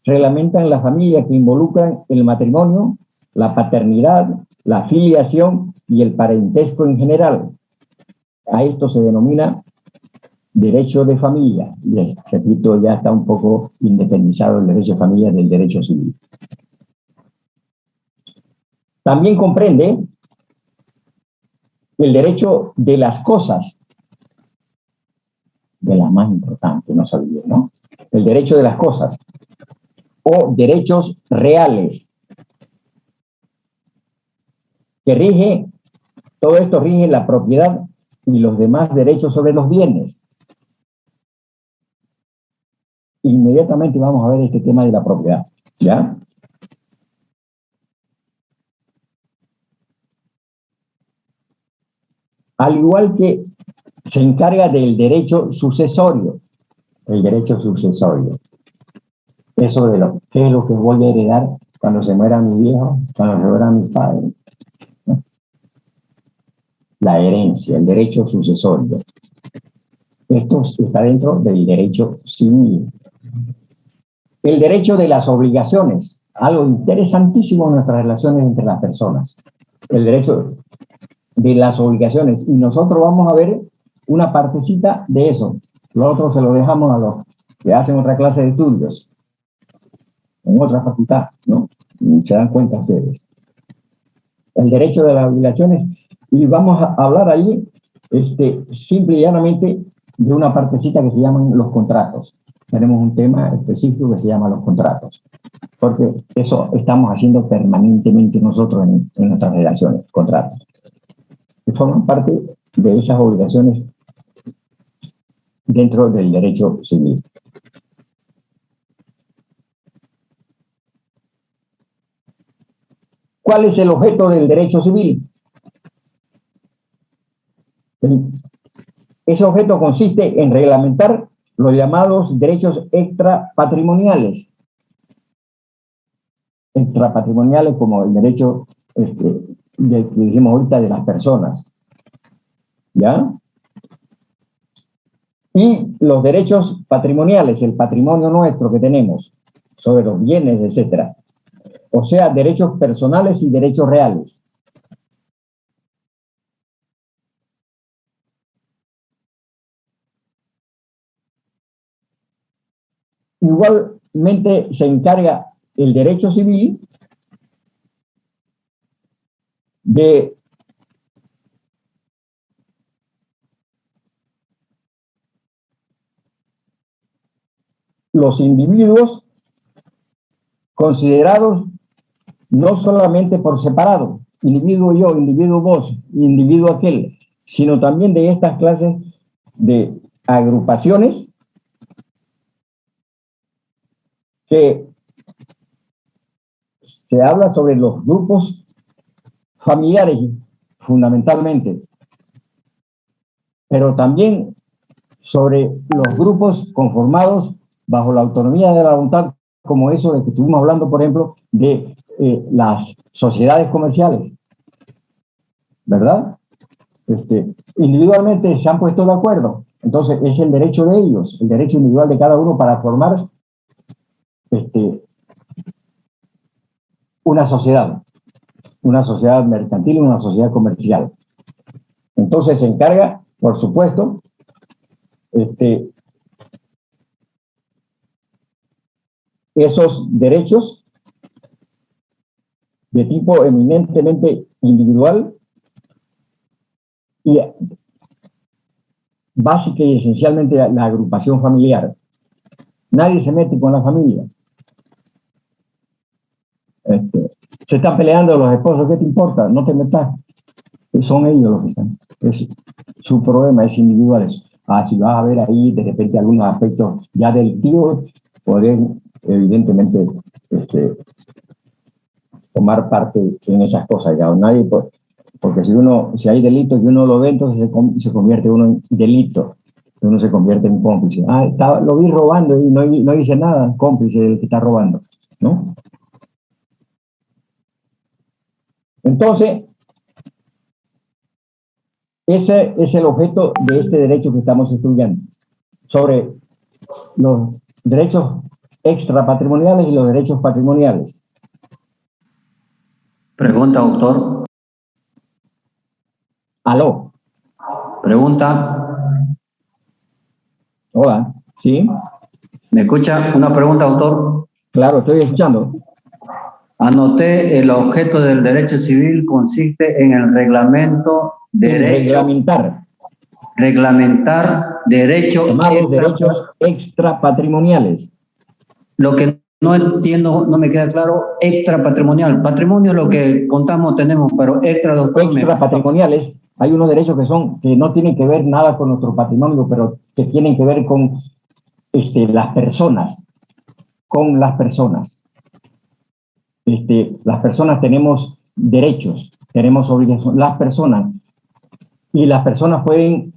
Reglamentan la familia que involucran el matrimonio, la paternidad, la filiación y el parentesco en general. A esto se denomina derecho de familia. Y repito, ya está un poco independizado el derecho de familia del derecho civil. También comprende el derecho de las cosas, de las más importantes, no sabía, ¿no? El derecho de las cosas, o derechos reales, que rige, todo esto rige la propiedad y los demás derechos sobre los bienes. Inmediatamente vamos a ver este tema de la propiedad, ¿ya? Al igual que se encarga del derecho sucesorio, el derecho sucesorio. Eso de qué es lo que voy a heredar cuando se muera mi viejo, cuando se mueran mis padres. La herencia, el derecho sucesorio. Esto está dentro del derecho civil. El derecho de las obligaciones, algo interesantísimo en nuestras relaciones entre las personas. El derecho de las obligaciones. Y nosotros vamos a ver una partecita de eso. Lo otro se lo dejamos a los que hacen otra clase de estudios, en otra facultad, ¿no? Y se dan cuenta ustedes. El derecho de las obligaciones, y vamos a hablar ahí, simple y llanamente, de una partecita que se llaman los contratos. Tenemos un tema específico que se llama los contratos, porque eso estamos haciendo permanentemente nosotros en nuestras relaciones, contratos, que forman parte de esas obligaciones dentro del derecho civil. ¿Cuál es el objeto del derecho civil? Ese objeto consiste en reglamentar los llamados derechos extrapatrimoniales. Extrapatrimoniales como el derecho que dijimos ahorita de las personas. ¿Ya? Y los derechos patrimoniales, el patrimonio nuestro que tenemos sobre los bienes, etcétera. O sea, derechos personales y derechos reales. Igualmente se encarga el derecho civil de los individuos considerados no solamente por separado, individuo yo, individuo vos, individuo aquel, sino también de estas clases de agrupaciones que se habla sobre los grupos familiares fundamentalmente, pero también sobre los grupos conformados bajo la autonomía de la voluntad, como eso de que estuvimos hablando, por ejemplo, de las sociedades comerciales, ¿verdad? Individualmente se han puesto de acuerdo, entonces es el derecho de ellos, el derecho individual de cada uno para formar una sociedad mercantil y una sociedad comercial. Entonces se encarga, por supuesto, esos derechos de tipo eminentemente individual y básica y esencialmente la agrupación familiar. Nadie se mete con la familia. Se están peleando los esposos, ¿qué te importa? No te metas. Son ellos los que están. Es su problema, es individual eso. Si vas a ver ahí de repente algunos aspectos ya delictivos, pueden evidentemente tomar parte en esas cosas. Ya nadie, porque si hay delitos y uno lo ve, entonces se convierte uno en delito. Uno se convierte en cómplice. Lo vi robando y no dice nada, cómplice del que está robando, ¿no? Entonces, ese es el objeto de este derecho que estamos estudiando, sobre los derechos extrapatrimoniales y los derechos patrimoniales. Pregunta, doctor. Aló. Pregunta. Hola, ¿sí? ¿Me escucha? Una pregunta, doctor. Claro, estoy escuchando. Anoté, el objeto del derecho civil consiste en el reglamento reglamentar derechos extrapatrimoniales. Lo que no entiendo, no me queda claro, extrapatrimonial. Patrimonio es lo que contamos, tenemos, pero extrapatrimoniales, hay unos derechos que no tienen que ver nada con nuestro patrimonio, pero que tienen que ver con las personas, con las personas. Las personas tenemos derechos, tenemos obligaciones, las personas pueden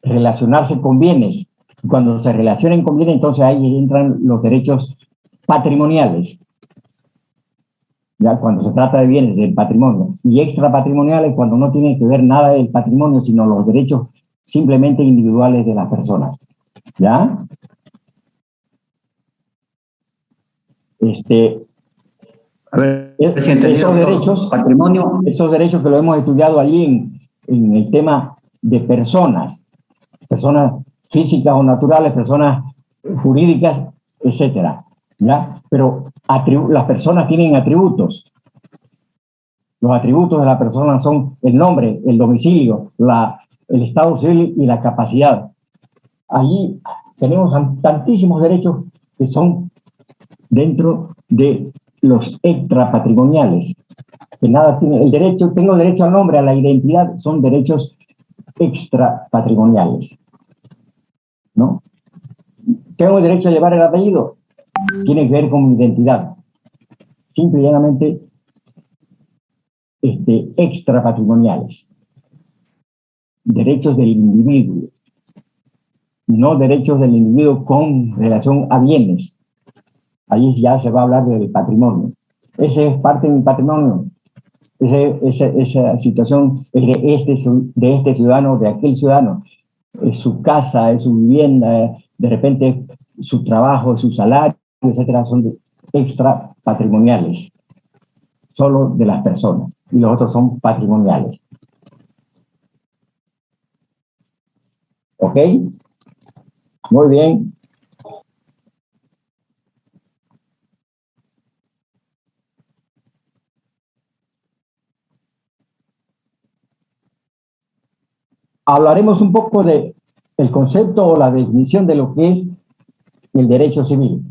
relacionarse con bienes. Cuando se relacionen con bienes, entonces ahí entran los derechos patrimoniales, ya cuando se trata de bienes del patrimonio, y extrapatrimoniales cuando no tiene que ver nada del patrimonio, sino los derechos simplemente individuales de las personas, ¿ya? A ver, esos derechos, patrimonio, esos derechos que lo hemos estudiado allí en el tema de personas físicas o naturales, personas jurídicas, etcétera, ¿ya? Pero las personas tienen atributos. Los atributos de la persona son el nombre, el domicilio, el estado civil y la capacidad. Allí tenemos tantísimos derechos que son dentro de los extrapatrimoniales. Que nada tiene el derecho, tengo derecho al nombre, a la identidad, son derechos extrapatrimoniales, ¿no? Tengo derecho a llevar el apellido, tiene que ver con mi identidad. Simple y llanamente extrapatrimoniales. Derechos del individuo, no derechos del individuo con relación a bienes. Ahí ya se va a hablar del patrimonio. Ese es parte de mi patrimonio. Esa situación es de este ciudadano, de aquel ciudadano. Es su casa, es su vivienda, de repente su trabajo, su salario, etcétera, son extra patrimoniales, solo de las personas, y los otros son patrimoniales. ¿Ok? Muy bien. Hablaremos un poco de el concepto o la definición de lo que es el derecho civil.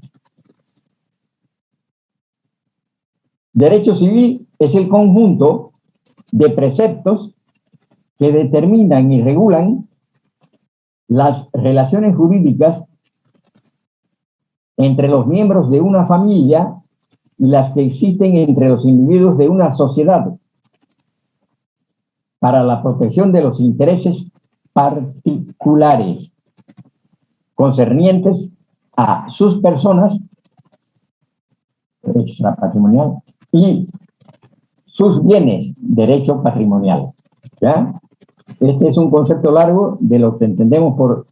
Derecho civil es el conjunto de preceptos que determinan y regulan las relaciones jurídicas entre los miembros de una familia y las que existen entre los individuos de una sociedad para la protección de los intereses particulares concernientes a sus personas extrapatrimonial y sus bienes, derecho patrimonial. ¿Ya? Este es un concepto largo de lo que entendemos por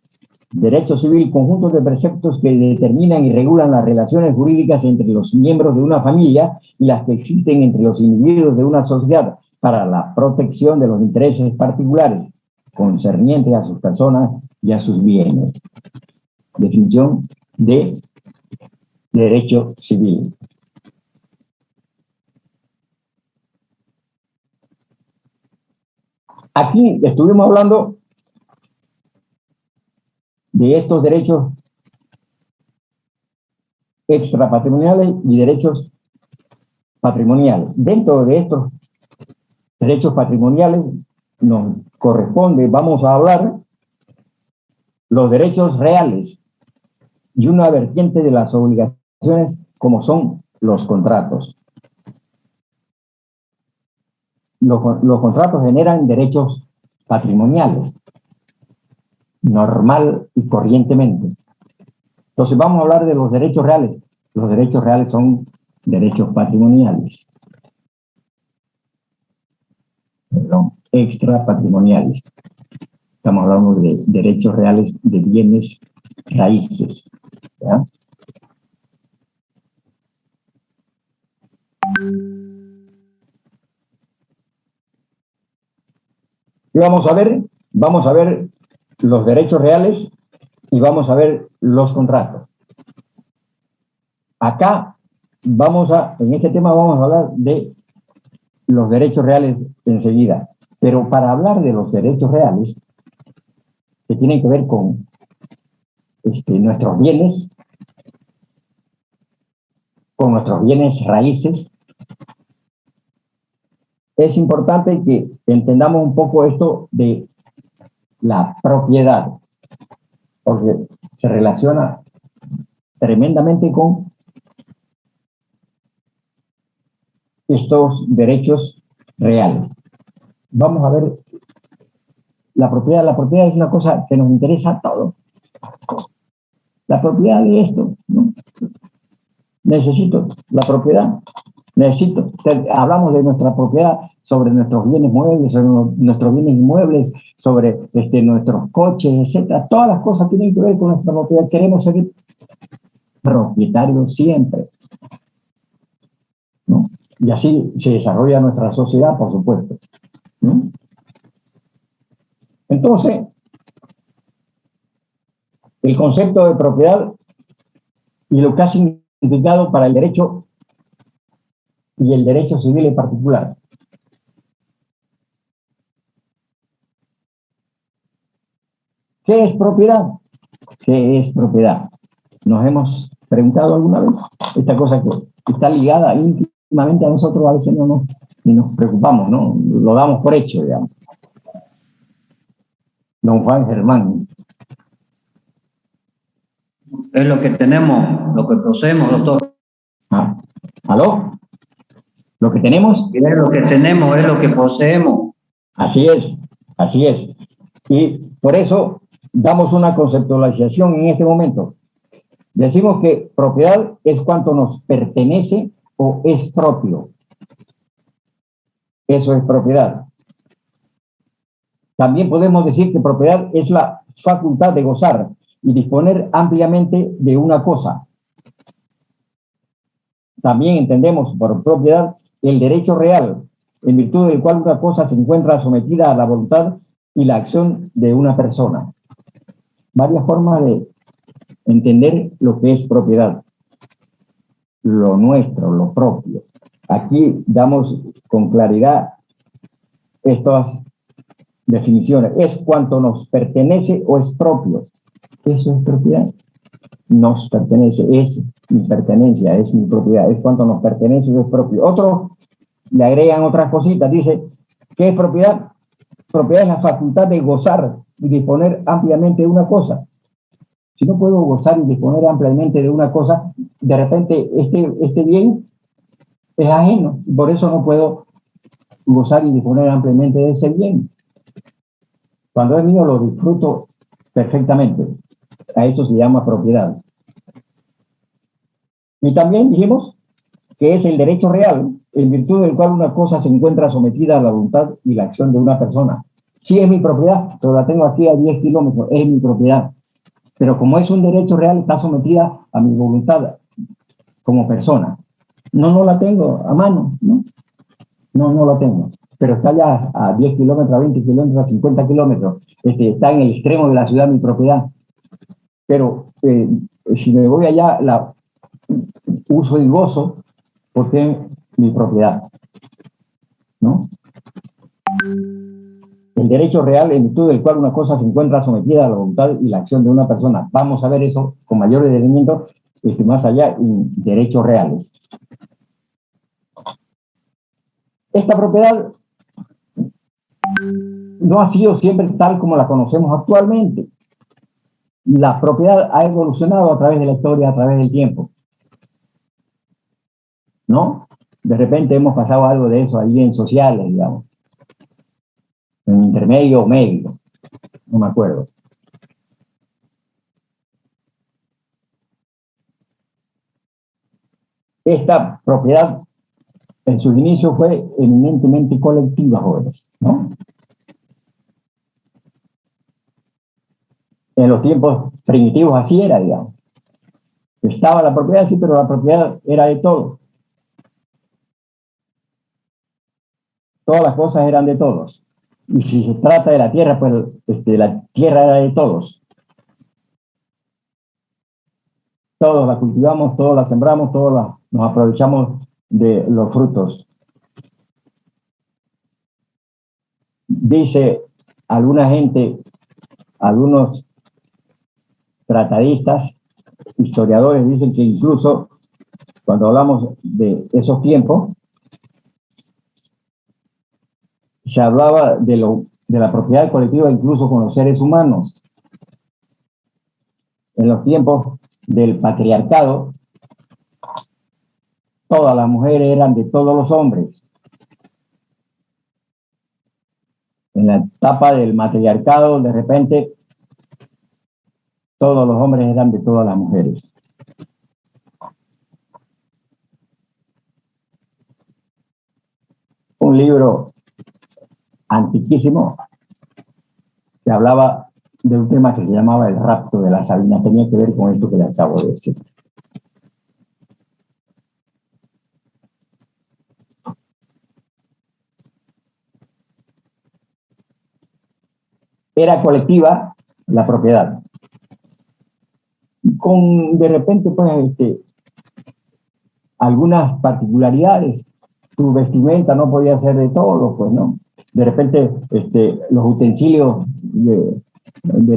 derecho civil, conjuntos de preceptos que determinan y regulan las relaciones jurídicas entre los miembros de una familia y las que existen entre los individuos de una sociedad para la protección de los intereses particulares concernientes a sus personas y a sus bienes. Definición de derecho civil. Aquí estuvimos hablando de estos derechos extrapatrimoniales y derechos patrimoniales. Dentro de estos derechos patrimoniales nos corresponde, vamos a hablar, los derechos reales y una vertiente de las obligaciones como son los contratos. Los contratos generan derechos patrimoniales, normal y corrientemente. Entonces vamos a hablar de los derechos reales. Los derechos reales son derechos patrimoniales. Perdón, extrapatrimoniales. Estamos hablando de derechos reales de bienes raíces. ¿Ya? Y vamos a ver los derechos reales y vamos a ver los contratos. Acá en este tema vamos a hablar de los derechos reales enseguida, pero para hablar de los derechos reales, que tienen que ver con nuestros bienes, con nuestros bienes raíces, es importante que entendamos un poco esto de la propiedad, porque se relaciona tremendamente con estos derechos reales. Vamos a ver la propiedad. La propiedad es una cosa que nos interesa a todos. La propiedad de esto, ¿no? Necesito la propiedad. Hablamos de nuestra propiedad sobre nuestros bienes muebles, sobre nuestros bienes inmuebles, sobre nuestros coches, etcétera. Todas las cosas tienen que ver con nuestra propiedad. Queremos ser propietarios siempre, ¿no? Y así se desarrolla nuestra sociedad, por supuesto, ¿no? Entonces, el concepto de propiedad y lo que ha significado para el derecho y el derecho civil en particular. ¿Qué es propiedad? ¿Qué es propiedad? ¿Nos hemos preguntado alguna vez? Esta cosa que está ligada íntimamente a nosotros, a veces ni nos preocupamos, ¿no? Lo damos por hecho, digamos. Don Juan Germán. Es lo que tenemos, lo que poseemos, doctor. ¿Aló? ¿Lo que tenemos? Es lo que tenemos, es lo que poseemos. Así es, así es. Y por eso damos una conceptualización en este momento. Decimos que propiedad es cuanto nos pertenece o es propio. Eso es propiedad. También podemos decir que propiedad es la facultad de gozar y disponer ampliamente de una cosa. También entendemos por propiedad el derecho real, en virtud del cual una cosa se encuentra sometida a la voluntad y la acción de una persona. Varias formas de entender lo que es propiedad, lo nuestro, lo propio. Aquí damos con claridad estas definiciones. Es cuanto nos pertenece o es propio. Eso es propiedad. Nos pertenece, es mi pertenencia, es mi propiedad, es cuanto nos pertenece o es propio. Otros le agregan otras cositas. Dice, ¿qué es propiedad? Propiedad es la facultad de gozar y disponer ampliamente de una cosa. Si no puedo gozar y disponer ampliamente de una cosa, de repente este bien es ajeno. Por eso no puedo gozar y disponer ampliamente de ese bien. Cuando es mío lo disfruto perfectamente. A eso se llama propiedad. Y también dijimos que es el derecho real, en virtud del cual una cosa se encuentra sometida a la voluntad y la acción de una persona. Sí es mi propiedad, pero la tengo aquí a 10 kilómetros, es mi propiedad. Pero como es un derecho real, está sometida a mi voluntad como persona. No la tengo a mano, ¿no? No la tengo. Pero está ya a 10 kilómetros, a 20 kilómetros, a 50 kilómetros. Está en el extremo de la ciudad mi propiedad. Pero si me voy allá, la uso y gozo porque es mi propiedad, ¿no? El derecho real en virtud del cual una cosa se encuentra sometida a la voluntad y la acción de una persona. Vamos a ver eso con mayor detenimiento más allá en derechos reales. Esta propiedad no ha sido siempre tal como la conocemos actualmente. La propiedad ha evolucionado a través de la historia, a través del tiempo, ¿no? De repente hemos pasado algo de eso ahí en sociales, digamos. En intermedio o medio, no me acuerdo. Esta propiedad en su inicio fue eminentemente colectiva, jóvenes, ¿no? En los tiempos primitivos así era, digamos. Estaba la propiedad, sí, pero la propiedad era de todos. Todas las cosas eran de todos. Y si se trata de la tierra, pues la tierra era de todos. Todos la cultivamos, todos la sembramos, todos nos aprovechamos de los frutos. Dice alguna gente, algunos tratadistas, historiadores, dicen que incluso cuando hablamos de esos tiempos, se hablaba de la propiedad colectiva incluso con los seres humanos. En los tiempos del patriarcado, todas las mujeres eran de todos los hombres. En la etapa del matriarcado, de repente, todos los hombres eran de todas las mujeres. Un libro antiquísimo que hablaba de un tema que se llamaba el rapto de la Sabina. Tenía que ver con esto que le acabo de decir. Era colectiva la propiedad. con de repente, pues, algunas particularidades. Tu vestimenta no podía ser de todo, pues, ¿no? De repente, los utensilios de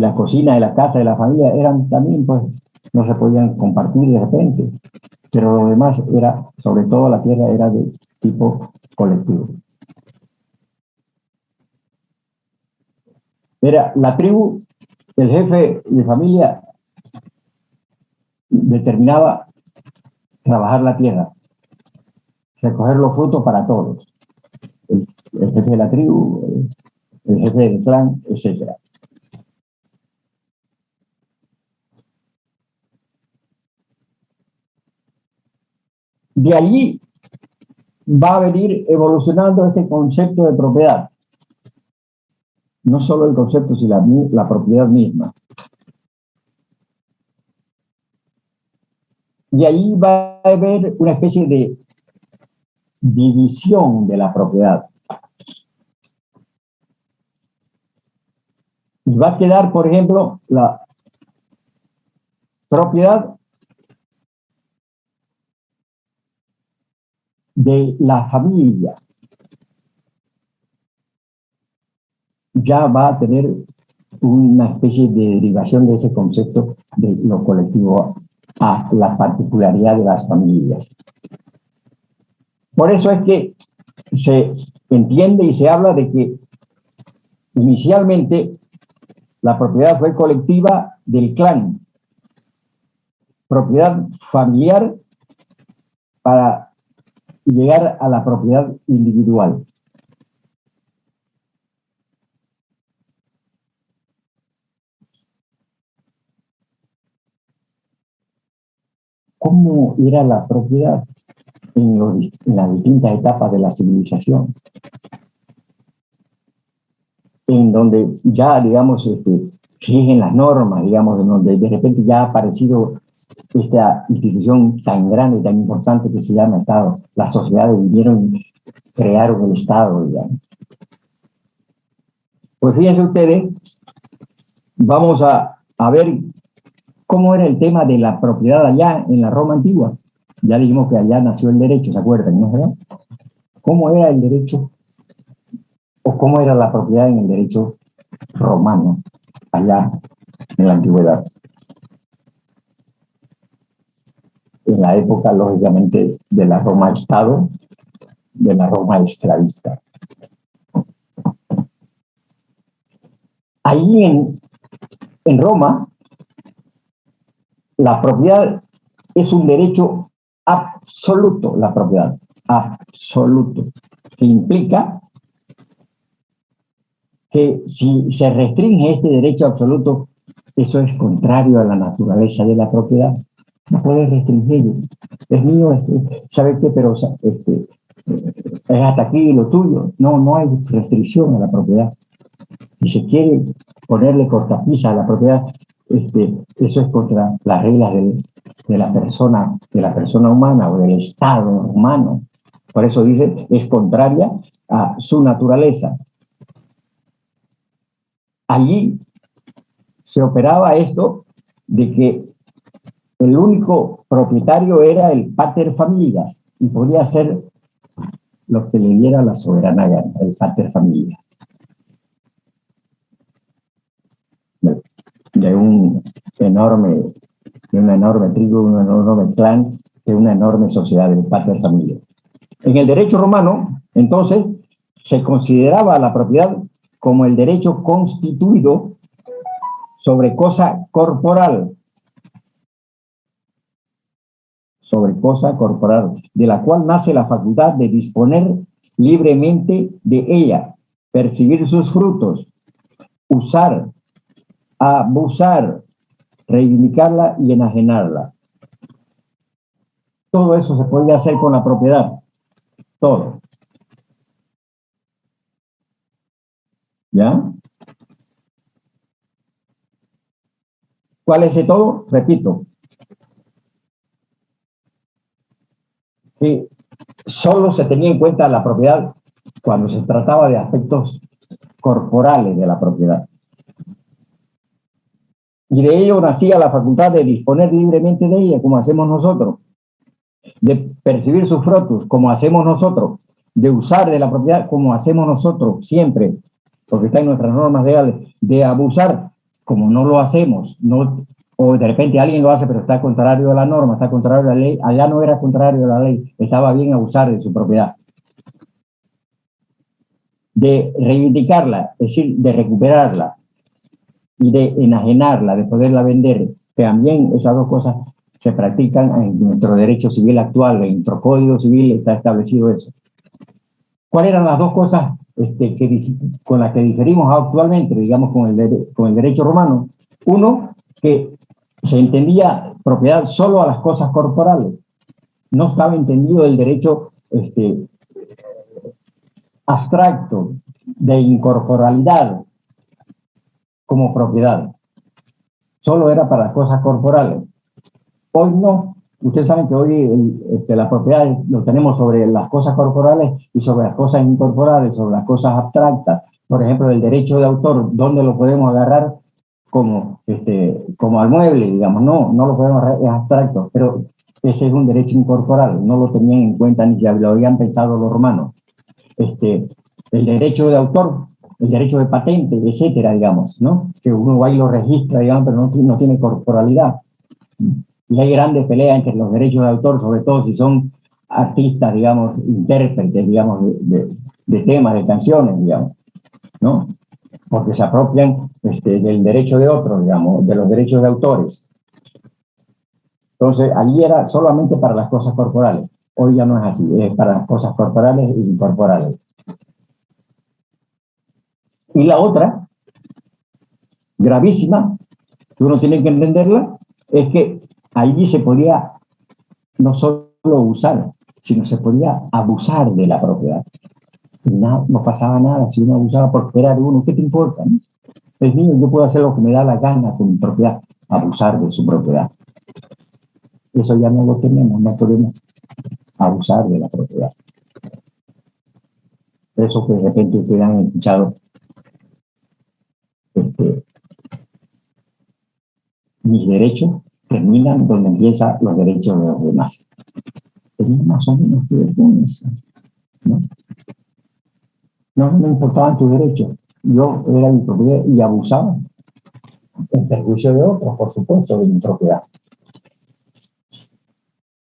la cocina, de la casa, de la familia, eran también, pues, no se podían compartir de repente. Pero lo demás era, sobre todo la tierra, era de tipo colectivo. Era la tribu, el jefe de familia determinaba trabajar la tierra, recoger los frutos para todos. El jefe de la tribu, el jefe del clan, etc. De allí va a venir evolucionando este concepto de propiedad. No solo el concepto, sino la propiedad misma. Y ahí va a haber una especie de división de la propiedad. Y va a quedar, por ejemplo, la propiedad de la familia. Ya va a tener una especie de derivación de ese concepto de lo colectivo a la particularidad de las familias. Por eso es que se entiende y se habla de que inicialmente la propiedad fue colectiva del clan, propiedad familiar para llegar a la propiedad individual. ¿Cómo era la propiedad en las distintas etapas de la civilización? En donde ya, digamos, rigen las normas, digamos, en donde de repente ya ha aparecido esta institución tan grande, tan importante que se llama Estado. Las sociedades vinieron y crearon el Estado, digamos. Pues fíjense ustedes, vamos a ver cómo era el tema de la propiedad allá en la Roma antigua. Ya dijimos que allá nació el derecho, ¿se acuerdan? ¿No? ¿Cómo era el derecho? ¿O cómo era la propiedad en el derecho romano, allá en la antigüedad? En la época, lógicamente, de la Roma Estado, de la Roma esclavista. Ahí en Roma, la propiedad es un derecho absoluto, la propiedad, absoluto, que implica que si se restringe este derecho absoluto, eso es contrario a la naturaleza de la propiedad. No puedes restringirlo. Es mío, ¿sabes qué? Pero es hasta aquí lo tuyo. No hay restricción a la propiedad. Si se quiere ponerle cortapisa a la propiedad, eso es contra las reglas de la persona humana o del Estado humano. Por eso dice, es contraria a su naturaleza. Allí se operaba esto de que el único propietario era el pater familias y podía ser lo que le diera la soberana gana, el pater familias. De una enorme tribu, un enorme clan, de una enorme sociedad, del pater familias. En el derecho romano, entonces, se consideraba la propiedad como el derecho constituido sobre cosa corporal, de la cual nace la facultad de disponer libremente de ella, percibir sus frutos, usar, abusar, reivindicarla y enajenarla. Todo eso se podía hacer con la propiedad, todo. ¿Ya? ¿Cuál es el todo? Repito, que solo se tenía en cuenta la propiedad cuando se trataba de aspectos corporales de la propiedad. Y de ello nacía la facultad de disponer libremente de ella, como hacemos nosotros, de percibir sus frutos, como hacemos nosotros, de usar de la propiedad, como hacemos nosotros siempre, porque está en nuestras normas legales, de abusar, como no lo hacemos, no, o de repente alguien lo hace, pero está contrario a la norma, está contrario a la ley. Allá no era contrario a la ley, estaba bien abusar de su propiedad. De reivindicarla, es decir, de recuperarla y de enajenarla, de poderla vender. También esas dos cosas se practican en nuestro derecho civil actual, en nuestro código civil está establecido eso. ¿Cuáles eran las dos cosas con las que diferimos actualmente, digamos, con el derecho romano? Uno, que se entendía propiedad solo a las cosas corporales. No estaba entendido el derecho abstracto de incorporalidad como propiedad. Solo era para las cosas corporales. Hoy no. Ustedes saben que hoy la propiedad lo tenemos sobre las cosas corporales y sobre las cosas incorporales, sobre las cosas abstractas. Por ejemplo, el derecho de autor, ¿dónde lo podemos agarrar? Como al mueble, digamos. No lo podemos agarrar, es abstracto, pero ese es un derecho incorporal. No lo tenían en cuenta ni ya lo habían pensado los romanos. El derecho de autor, el derecho de patente, etcétera, digamos, ¿no? Que uno va y lo registra, digamos, pero no tiene corporalidad. Y hay grandes peleas entre los derechos de autor, sobre todo si son artistas, digamos, intérpretes, digamos, de temas, de canciones, digamos, ¿no? Porque se apropian del derecho de otros, digamos, de los derechos de autores. Entonces, allí era solamente para las cosas corporales. Hoy ya no es así, es para las cosas corporales e incorporales. Y la otra, gravísima, que uno tiene que entenderla, es que allí se podía no solo usar, sino se podía abusar de la propiedad. Y no pasaba nada si uno abusaba porque era de uno. ¿Qué te importa? ¿No? Es mío, yo puedo hacer lo que me da la gana con mi propiedad, abusar de su propiedad. Eso ya no lo tenemos, no podemos abusar de la propiedad. Eso que de repente ustedes han escuchado, mis derechos terminan donde empiezan los derechos de los demás. Tenía más o menos que ver con eso, ¿no? No me importaban tus derechos. Yo era mi propiedad y abusaba en perjuicio de otros, por supuesto, de mi propiedad.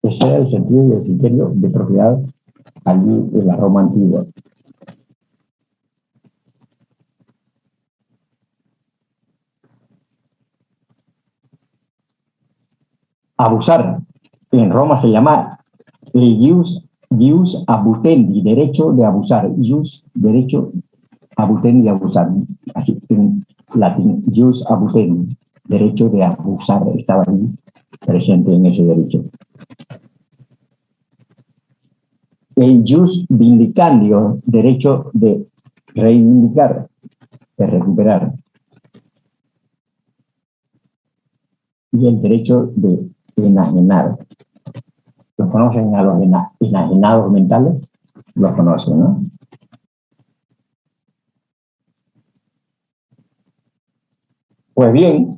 Ese era el sentido y el criterio de propiedad allí en la Roma antigua. Abusar. En Roma se llama ius abutendi, derecho de abusar. Ius, derecho, abutendi, abusar. Así, en latín, ius abutendi, derecho de abusar, estaba ahí presente en ese derecho. El ius vindicandio, derecho de reivindicar, de recuperar. Y el derecho de enajenar. ¿Los conocen a los enajenados mentales? Los conocen, ¿no? Pues bien,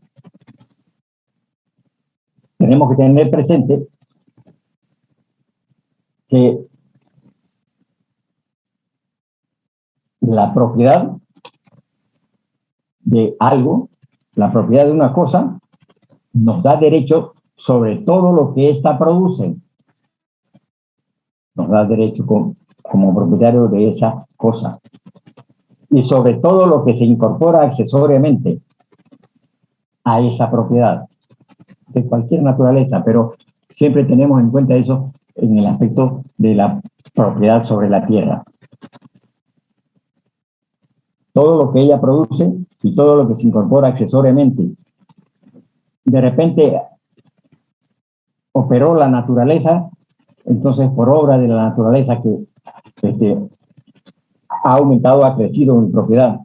tenemos que tener presente que la propiedad de algo, la propiedad de una cosa, nos da derecho sobre todo lo que ésta produce. Nos da derecho como propietario de esa cosa. Y sobre todo lo que se incorpora accesoriamente a esa propiedad, de cualquier naturaleza, pero siempre tenemos en cuenta eso en el aspecto de la propiedad sobre la tierra. Todo lo que ella produce y todo lo que se incorpora accesoriamente. De repente operó la naturaleza, entonces por obra de la naturaleza que ha aumentado, ha crecido en propiedad.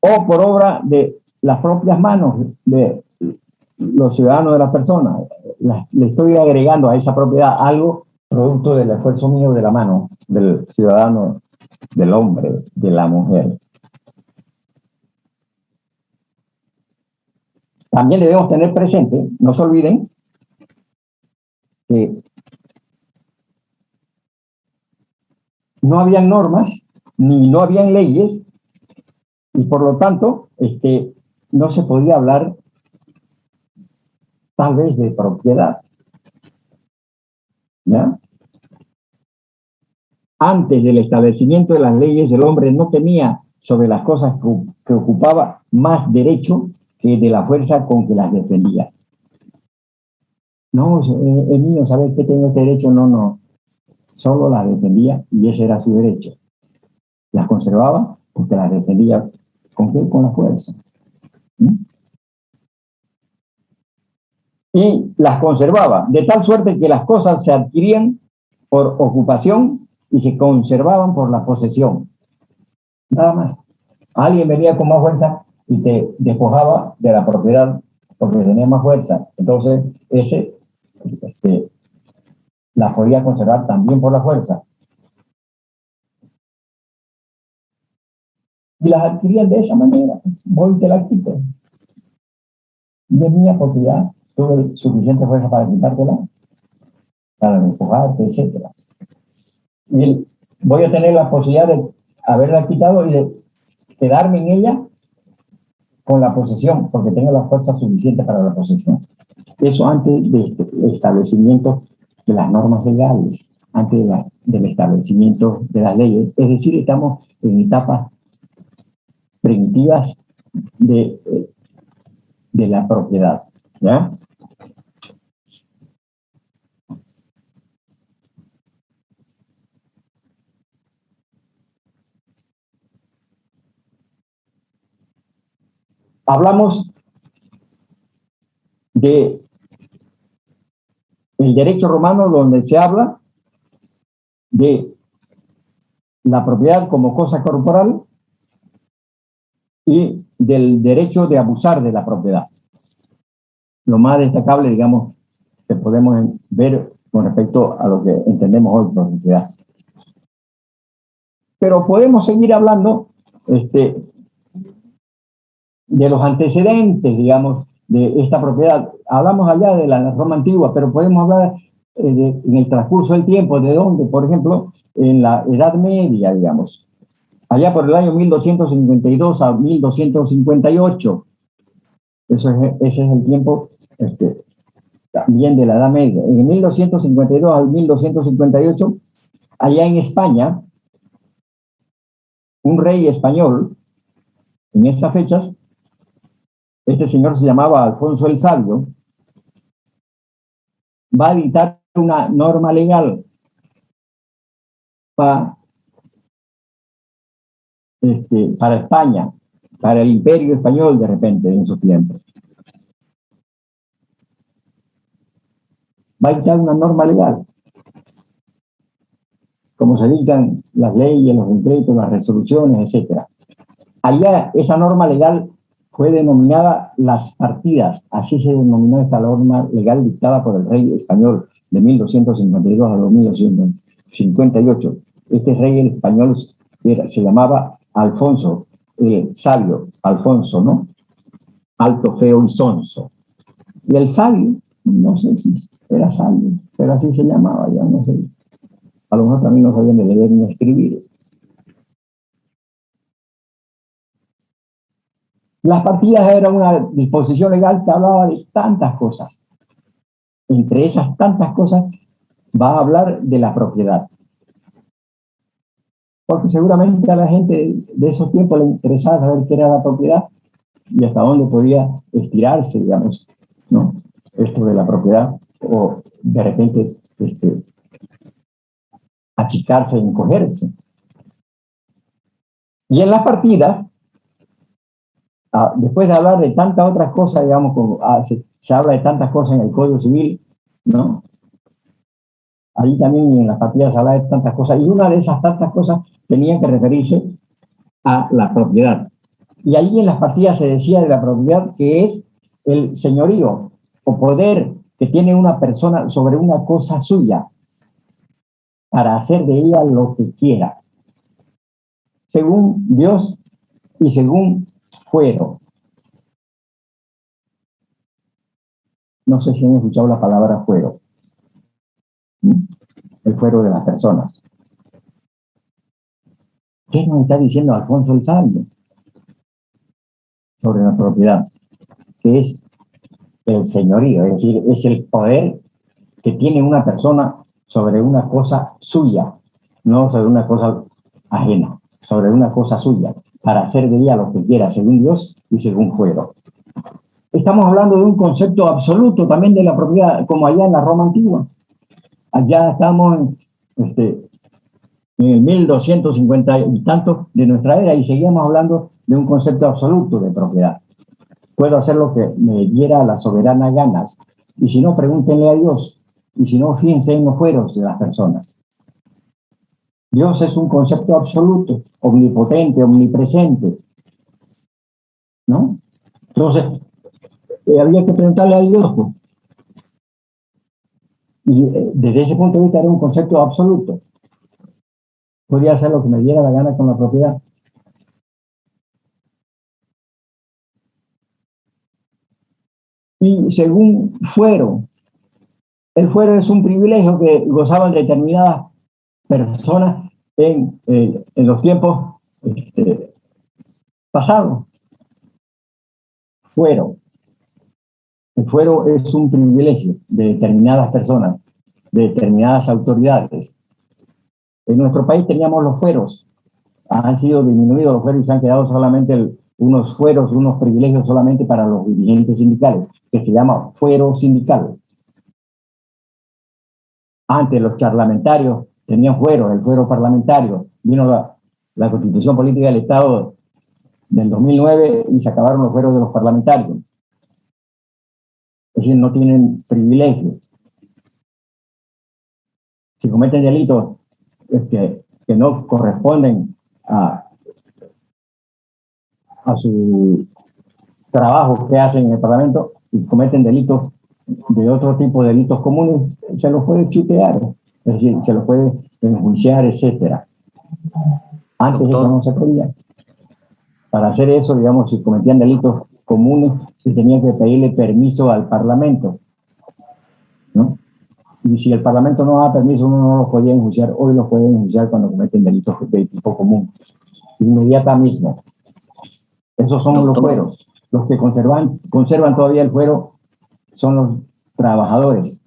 O por obra de las propias manos de los ciudadanos de las personas. Le estoy agregando a esa propiedad algo producto del esfuerzo mío de la mano del ciudadano, del hombre, de la mujer. también debemos tener presente, no se olviden, que no habían normas, ni no habían leyes, y por lo tanto, no se podía hablar tal vez de propiedad. ¿Ya? Antes del establecimiento de las leyes, el hombre no tenía sobre las cosas que ocupaba más derecho que de la fuerza con que las defendía. No, es mío, ¿sabes qué tengo este derecho? No, no. Solo las defendía y ese era su derecho. Las conservaba porque las defendía. ¿Con qué? Con la fuerza. ¿Mm? Y las conservaba, de tal suerte que las cosas se adquirían por ocupación y se conservaban por la posesión. Nada más. Alguien venía con más fuerza y te despojaba de la propiedad porque tenía más fuerza. Entonces, la podía conservar también por la fuerza. Y las adquirían de esa manera. Voy y te la quito. Y es mía porque ya tuve suficiente fuerza para quitártela, para despojarte, etc. Y voy a tener la posibilidad de haberla quitado y de quedarme en ella con la posesión, porque tengo la fuerza suficiente para la posesión. Eso antes del establecimiento de las normas legales, antes del establecimiento de las leyes. Es decir, estamos en etapas primitivas de la propiedad. ¿Ya? Hablamos de el derecho romano, donde se habla de la propiedad como cosa corporal y del derecho de abusar de la propiedad. Lo más destacable, digamos, que podemos ver con respecto a lo que entendemos hoy por propiedad. Pero podemos seguir hablando de los antecedentes, digamos, de esta propiedad. Hablamos allá de la Roma antigua, pero podemos hablar en el transcurso del tiempo, de dónde, por ejemplo, en la Edad Media, digamos, allá por el año 1252 a 1258. Ese es el tiempo también de la Edad Media. En 1252 al 1258, allá en España, un rey español, en esas fechas, este señor se llamaba Alfonso el Sabio, va a dictar una norma legal para España, para el Imperio Español de repente en esos tiempos. Va a dictar una norma legal, como se dictan las leyes, los decretos, las resoluciones, etc. Allá esa norma legal fue denominada las partidas, así se denominó esta norma legal dictada por el rey español de 1252 a 1258. Este rey español se llamaba Alfonso, el Sabio, Alfonso, ¿no? Alto, feo y sonso. Y el sabio, no sé si era sabio, pero así se llamaba, ya no sé. A lo mejor también no sabían de leer ni escribir. Las partidas eran una disposición legal que hablaba de tantas cosas. Entre esas tantas cosas va a hablar de la propiedad. Porque seguramente a la gente de esos tiempos le interesaba saber qué era la propiedad y hasta dónde podía estirarse, digamos, ¿no? Esto de la propiedad, o de repente achicarse y encogerse. Y en las partidas, después de hablar de tantas otras cosas, digamos, como se habla de tantas cosas en el Código Civil, ¿no? Ahí también en las partidas se habla de tantas cosas, y una de esas tantas cosas tenía que referirse a la propiedad. Y ahí en las partidas se decía de la propiedad que es el señorío o poder que tiene una persona sobre una cosa suya para hacer de ella lo que quiera, según Dios y según fuero. no sé si han escuchado la palabra fuero. El fuero de las personas. ¿Qué nos está diciendo Alfonso el Sabio sobre la propiedad? Que es el señorío, es decir, es el poder que tiene una persona sobre una cosa suya, no sobre una cosa ajena, sobre una cosa suya, para hacer de ella lo que quiera, según Dios y según fuero. Estamos hablando de un concepto absoluto también de la propiedad, como allá en la Roma antigua. Allá estamos en el 1250 y tanto de nuestra era y seguíamos hablando de un concepto absoluto de propiedad. Puedo hacer lo que me diera la soberana ganas, y si no, pregúntenle a Dios, y si no, fíjense en los fueros de las personas. Dios es un concepto absoluto, omnipotente, omnipresente, ¿no? Entonces, había que preguntarle a Dios, pues. Y desde ese punto de vista era un concepto absoluto. Podía hacer lo que me diera la gana con la propiedad. Y según fuero, el fuero es un privilegio que gozaban determinadas personas en los tiempos pasados. Fuero. El fuero es un privilegio de determinadas personas, de determinadas autoridades. En nuestro país teníamos los fueros, han sido disminuidos los fueros y se han quedado solamente unos fueros, unos privilegios solamente para los dirigentes sindicales, que se llama fuero sindical. Antes los parlamentarios tenían fueros, el fuero parlamentario. Vino la Constitución Política del Estado del 2009 y se acabaron los fueros de los parlamentarios. Es decir, no tienen privilegios. Si cometen delitos que no corresponden a su trabajo que hacen en el Parlamento y cometen delitos de otro tipo de delitos comunes, se los puede chutear, es decir, se los puede enjuiciar, etcétera. Antes eso no se podía. Para hacer eso, digamos, si cometían delitos comunes, se tenía que pedirle permiso al Parlamento, ¿no? Y si el Parlamento no da permiso, uno no los podía enjuiciar. Hoy los pueden enjuiciar cuando cometen delitos de tipo común, inmediatamente. Esos son los fueros. Los que conservan todavía el fuero son los trabajadores,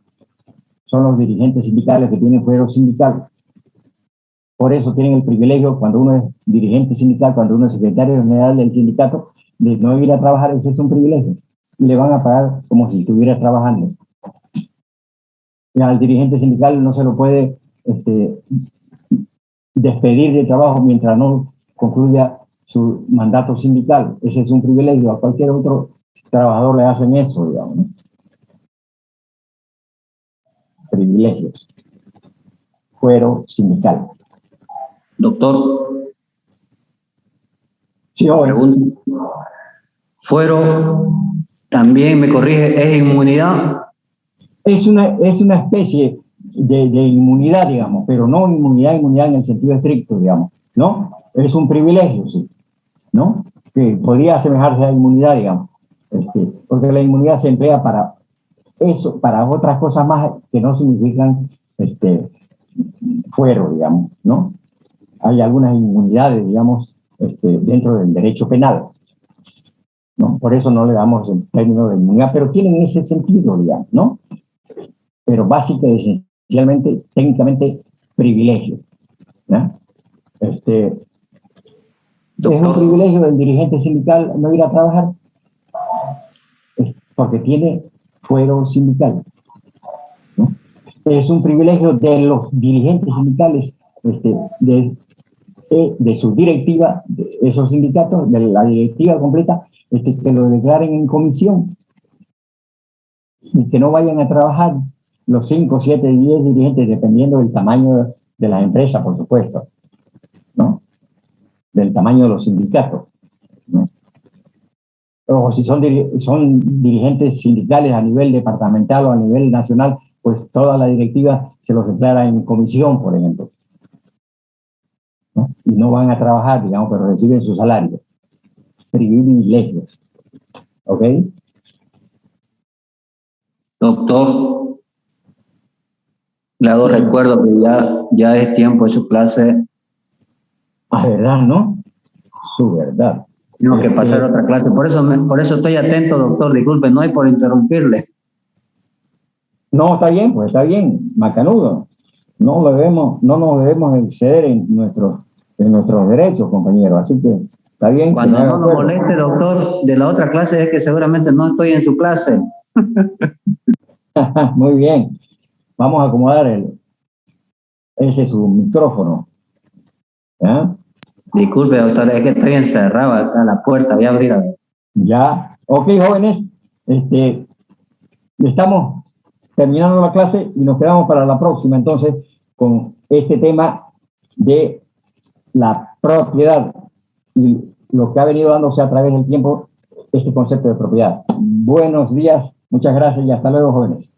son los dirigentes sindicales que tienen fuero sindical. Por eso tienen el privilegio, cuando uno es dirigente sindical, cuando uno es secretario general del sindicato, de no ir a trabajar. Ese es un privilegio. Y le van a pagar como si estuviera trabajando. Y al dirigente sindical no se lo puede despedir de trabajo mientras no concluya su mandato sindical. Ese es un privilegio. A cualquier otro trabajador le hacen eso, digamos, ¿no? Privilegios. Fuero sindical. Doctor. Sí, pregunta. Fuero, también me corrige, ¿es inmunidad? Es una especie de inmunidad, digamos, pero no inmunidad en el sentido estricto, digamos, ¿no? Es un privilegio, sí, ¿no? Que podría asemejarse a inmunidad, digamos, porque la inmunidad se emplea para eso, para otras cosas más que no significan fuero, digamos, ¿no? Hay algunas inmunidades, digamos, dentro del derecho penal, ¿no? Por eso no le damos el término de inmunidad, pero tienen ese sentido, digamos, ¿no? Pero básica y esencialmente, técnicamente, privilegio, ¿no? Es un privilegio del dirigente sindical no ir a trabajar, porque tiene fuero sindical, ¿no? Es un privilegio de los dirigentes sindicales, de su directiva, de esos sindicatos, de la directiva completa, que lo declaren en comisión y que no vayan a trabajar los 5, 7, 10 dirigentes, dependiendo del tamaño de las empresas, por supuesto, ¿no? Del tamaño de los sindicatos, ¿no? O si son dirigentes sindicales a nivel departamental o a nivel nacional, pues toda la directiva se los declara en comisión, por ejemplo, ¿no? Y no van a trabajar, digamos, pero reciben su salario. Privilegios. ¿Ok? Doctor, le hago recuerdo que ya es tiempo de su clase. Ah, verdad, ¿no? Su verdad. Tengo que pasar a otra clase. Por eso estoy atento, doctor. Disculpe, no hay por interrumpirle. No, está bien, pues está bien, macanudo. No nos debemos exceder en nuestros derechos, compañeros. Así que está bien. Cuando no lo moleste, doctor, de la otra clase es que seguramente no estoy en su clase. Muy bien. Vamos a acomodar ese es su micrófono. ¿Ya? Disculpe, doctor, es que estoy encerrado acá en la puerta. Voy a abrir. Ya. Ok, jóvenes. Estamos terminando la clase y nos quedamos para la próxima, entonces, con este tema de la propiedad y lo que ha venido dándose a través del tiempo, este concepto de propiedad. Buenos días, muchas gracias y hasta luego, jóvenes.